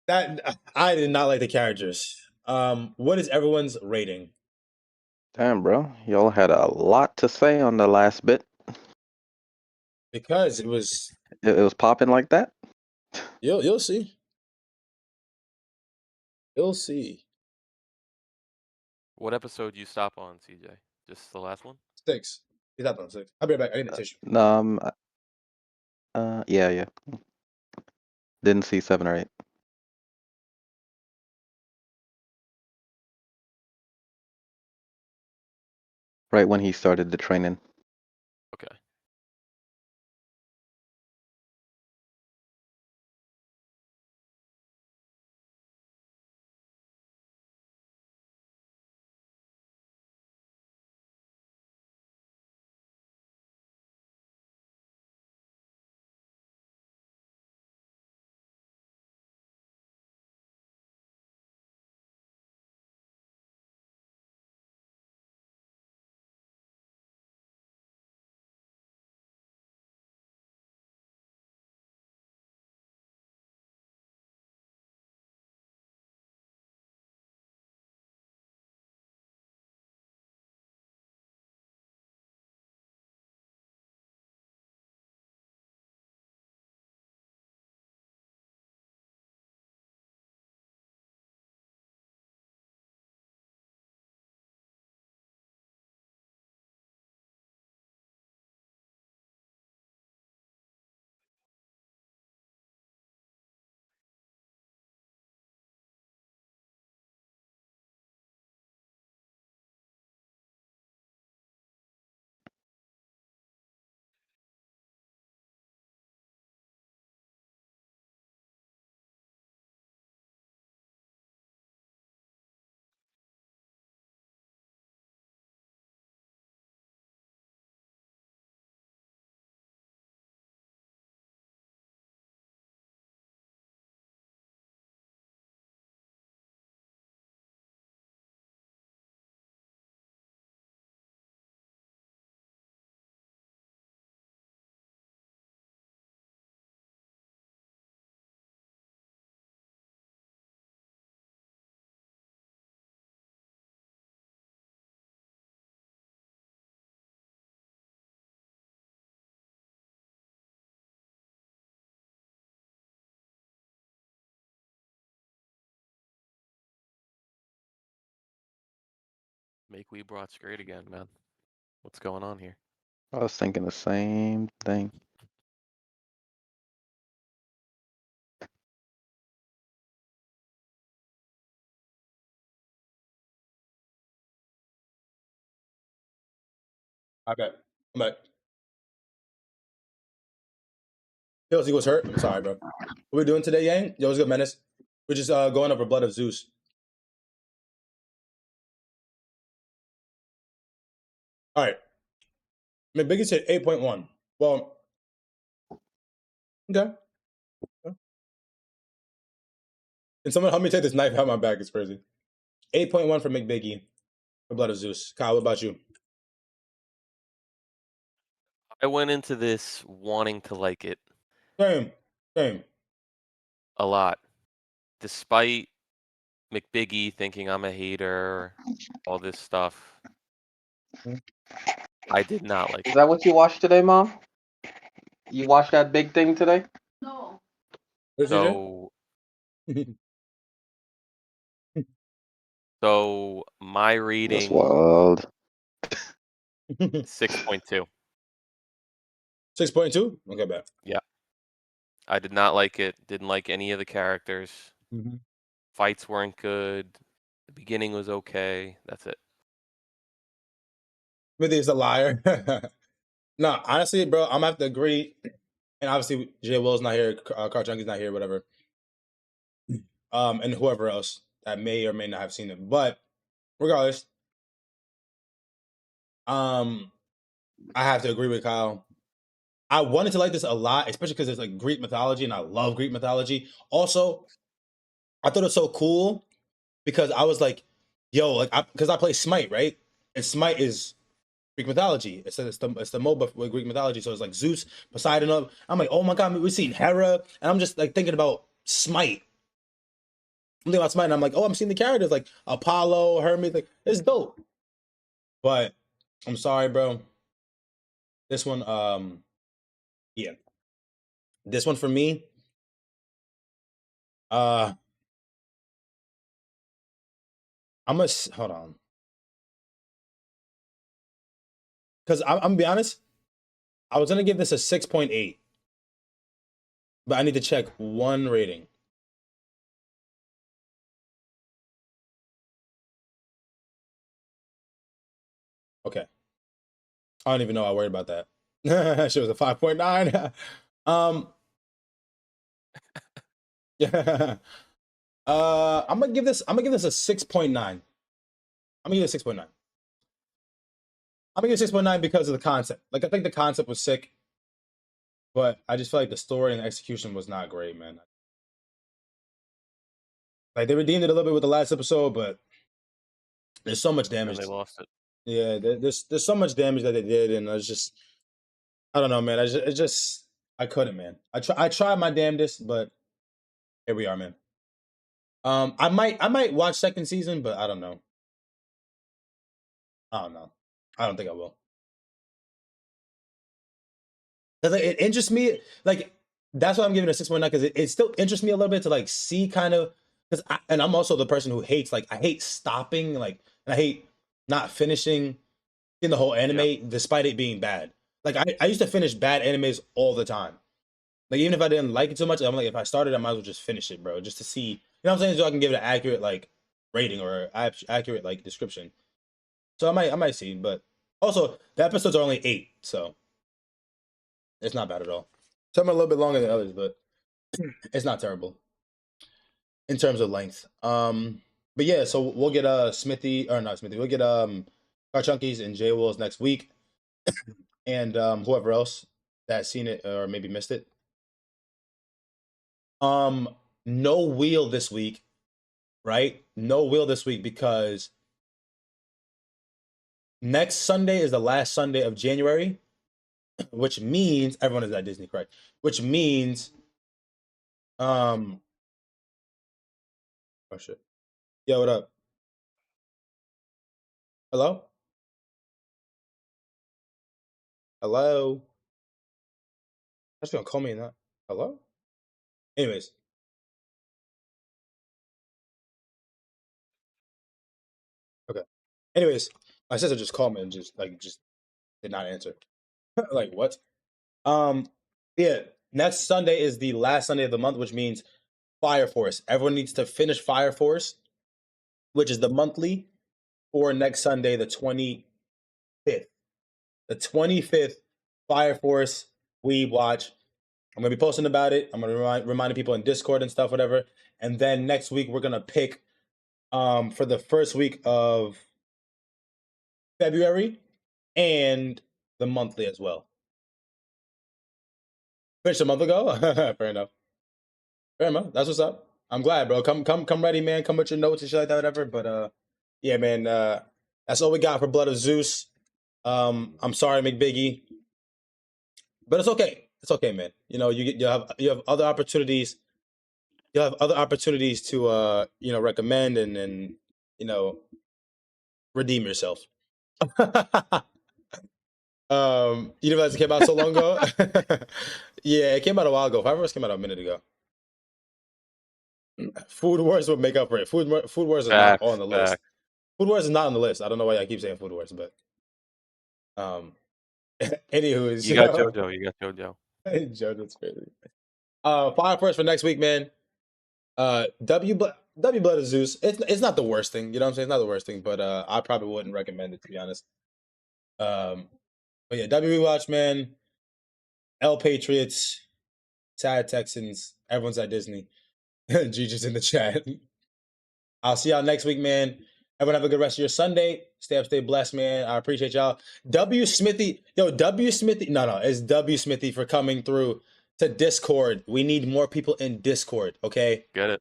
[SPEAKER 1] That I did not like the characters. What is everyone's rating?
[SPEAKER 2] Damn, bro. Y'all had a lot to say on the last bit.
[SPEAKER 1] Because it was
[SPEAKER 2] It was popping like that.
[SPEAKER 1] you'll see. You'll see.
[SPEAKER 3] What episode you stop on, CJ? Just the last one?
[SPEAKER 1] 6. He's not on 6. I'll be right back. I need a tissue.
[SPEAKER 2] Um. Yeah. Didn't see 7 or 8. Right when he started the training.
[SPEAKER 3] Okay. Make WeebWatch great again, man. What's going on here?
[SPEAKER 2] I was thinking the same thing.
[SPEAKER 1] I bet. I'm back. Kelsey was hurt. I'm sorry, bro. What we doing today, Yang? Yo, what's good, Menace? We're just going over Blood of Zeus. All right. McBiggie said 8.1. Well, okay. Can someone help me take this knife out my back? It's crazy. 8.1 for McBiggie for Blood of Zeus. Kyle, what about you?
[SPEAKER 3] I went into this wanting to like it
[SPEAKER 1] Same.
[SPEAKER 3] a lot, despite McBiggie thinking I'm a hater, all this stuff.
[SPEAKER 1] Mhm.
[SPEAKER 3] I did not like
[SPEAKER 2] Is
[SPEAKER 3] it.
[SPEAKER 2] that what you watched today, Mom? You watched that big thing today?
[SPEAKER 1] What did
[SPEAKER 3] So,
[SPEAKER 1] you do?
[SPEAKER 3] so my
[SPEAKER 2] That's
[SPEAKER 3] reading
[SPEAKER 2] wild.
[SPEAKER 3] 6.2.
[SPEAKER 1] 6.2? Okay, bad.
[SPEAKER 3] Yeah, I did not like it. Didn't like any of the characters.
[SPEAKER 1] Mm-hmm.
[SPEAKER 3] Fights weren't good. The beginning was okay. That's it.
[SPEAKER 1] Smithy is a liar. No, honestly, bro, I'm gonna have to agree. And obviously, Jay Will's not here, Carl Junky's not here, whatever. And whoever else that may or may not have seen it. But regardless, I have to agree with Kyle. I wanted to like this a lot, especially because it's like Greek mythology, and I love Greek mythology. Also, I thought it was so cool because I was like, yo, like, because I play Smite, right? And Smite is Greek mythology. It's the MOBA with Greek mythology. So it's like Zeus, Poseidon. I'm like, oh my god, we've seen Hera, and I'm just like thinking about Smite. I'm thinking about Smite, and I'm like, oh, I'm seeing the characters like Apollo, Hermes. Like, it's dope. But I'm sorry, bro. This one, yeah, this one for me, uh, I'm gonna hold on, because I'm gonna be honest. I was gonna give this a 6.8, but I need to check one rating. Okay, I don't even know. I worried about that. She was a 5.9. um, yeah. I'm gonna give this. I'm gonna give this a 6.9. I'm gonna give it a 6.9. I'm gonna give it 6.9 because of the concept. Like, I think the concept was sick, but I just feel like the story and the execution was not great, man. Like, they redeemed it a little bit with the last episode, but there's so much
[SPEAKER 3] And
[SPEAKER 1] damage.
[SPEAKER 3] they lost it.
[SPEAKER 1] Yeah, there's so much damage that they did, and I was just, I don't know, man. I couldn't, man. I tried my damnedest, but here we are, man. I might watch second season, but I don't know. I don't know. I don't think I will. 'Cause it interests me, like, that's why I'm giving it a 6.9, because it still interests me a little bit to like see kind of, because and I'm also the person who hates, like, I hate stopping, like, and I hate not finishing in the whole
[SPEAKER 3] Yeah.
[SPEAKER 1] anime despite it being bad. Like, I used to finish bad animes all the time. Like, even if I didn't like it too much, I'm like, if I started, I might as well just finish it, bro, just to see, you know what I'm saying, so I can give it an accurate like rating or accurate like description. So I might see, but also the episodes are only 8, so it's not bad at all. Some are a little bit longer than others, but it's not terrible in terms of length. But yeah, so we'll get Smithy, or not Smithy. We'll get Carchunkies and J Wills next week, and whoever else that's seen it or maybe missed it. Um, no wheel this week, right? No wheel this week because next Sunday is the last Sunday of January, which means everyone is at Disney, correct? Which means, um, oh shit, yo, what up? Hello, hello. That's gonna call me in that. Hello. Anyways, okay. Anyways, my sister just called me and just did not answer. Like, what? Um, yeah. Next Sunday is the last Sunday of the month, which means Fire Force. Everyone needs to finish Fire Force, which is the monthly, for next Sunday, the 25th. The 25th, Fire Force WeebWatch. I'm gonna be posting about it. I'm gonna reminding people in Discord and stuff, whatever. And then next week we're gonna pick for the first week of February and the monthly as well. Finished a month ago. Fair enough. Fair enough. That's what's up. I'm glad, bro. Come ready, man. Come with your notes and shit like that, whatever. But yeah, man. That's all we got for Blood of Zeus. I'm sorry, McBiggie. but it's okay. It's okay, man. You know, you have other opportunities. You'll have other opportunities to recommend and redeem yourself. You know that came out so long ago. Yeah, it came out a while ago. Five Wars came out a minute ago. Food Wars would make up for it. Food Wars is not on the list.
[SPEAKER 3] Facts.
[SPEAKER 1] Food Wars is not on the list. I don't know why I keep saying Food Wars, but anywho,
[SPEAKER 3] You got JoJo. You got JoJo.
[SPEAKER 1] JoJo's crazy. Fire first for next week, man. W Blood of Zeus. It's not the worst thing. You know what I'm saying? It's not the worst thing, but I probably wouldn't recommend it, to be honest. But yeah, WeebWatch, man. L Patriots, Sad Texans. Everyone's at Disney. Gigi's in the chat. I'll see y'all next week, man. Everyone have a good rest of your Sunday. Stay up, stay blessed, man. I appreciate y'all. W Smithy. No, it's W Smithy for coming through to Discord. We need more people in Discord, okay?
[SPEAKER 3] Get it.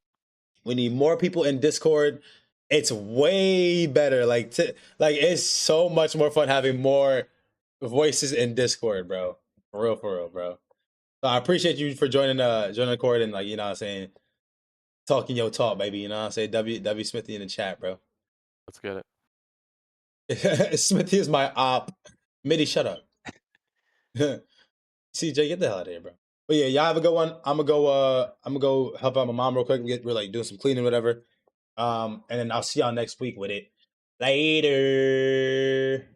[SPEAKER 1] We need more people in Discord. It's way better. Like it's so much more fun having more voices in Discord, bro. For real, bro. So I appreciate you for joining the court and, like, you know what I'm saying, talking your talk, baby. You know what I'm saying? W Smithy in the chat, bro.
[SPEAKER 3] Let's get
[SPEAKER 1] it. Smithy is my op. Mitty, shut up. CJ, get the hell out of here, bro. But yeah, y'all have a good one. I'm gonna go help out my mom real quick. We're like doing some cleaning, whatever. And then I'll see y'all next week with it. Later.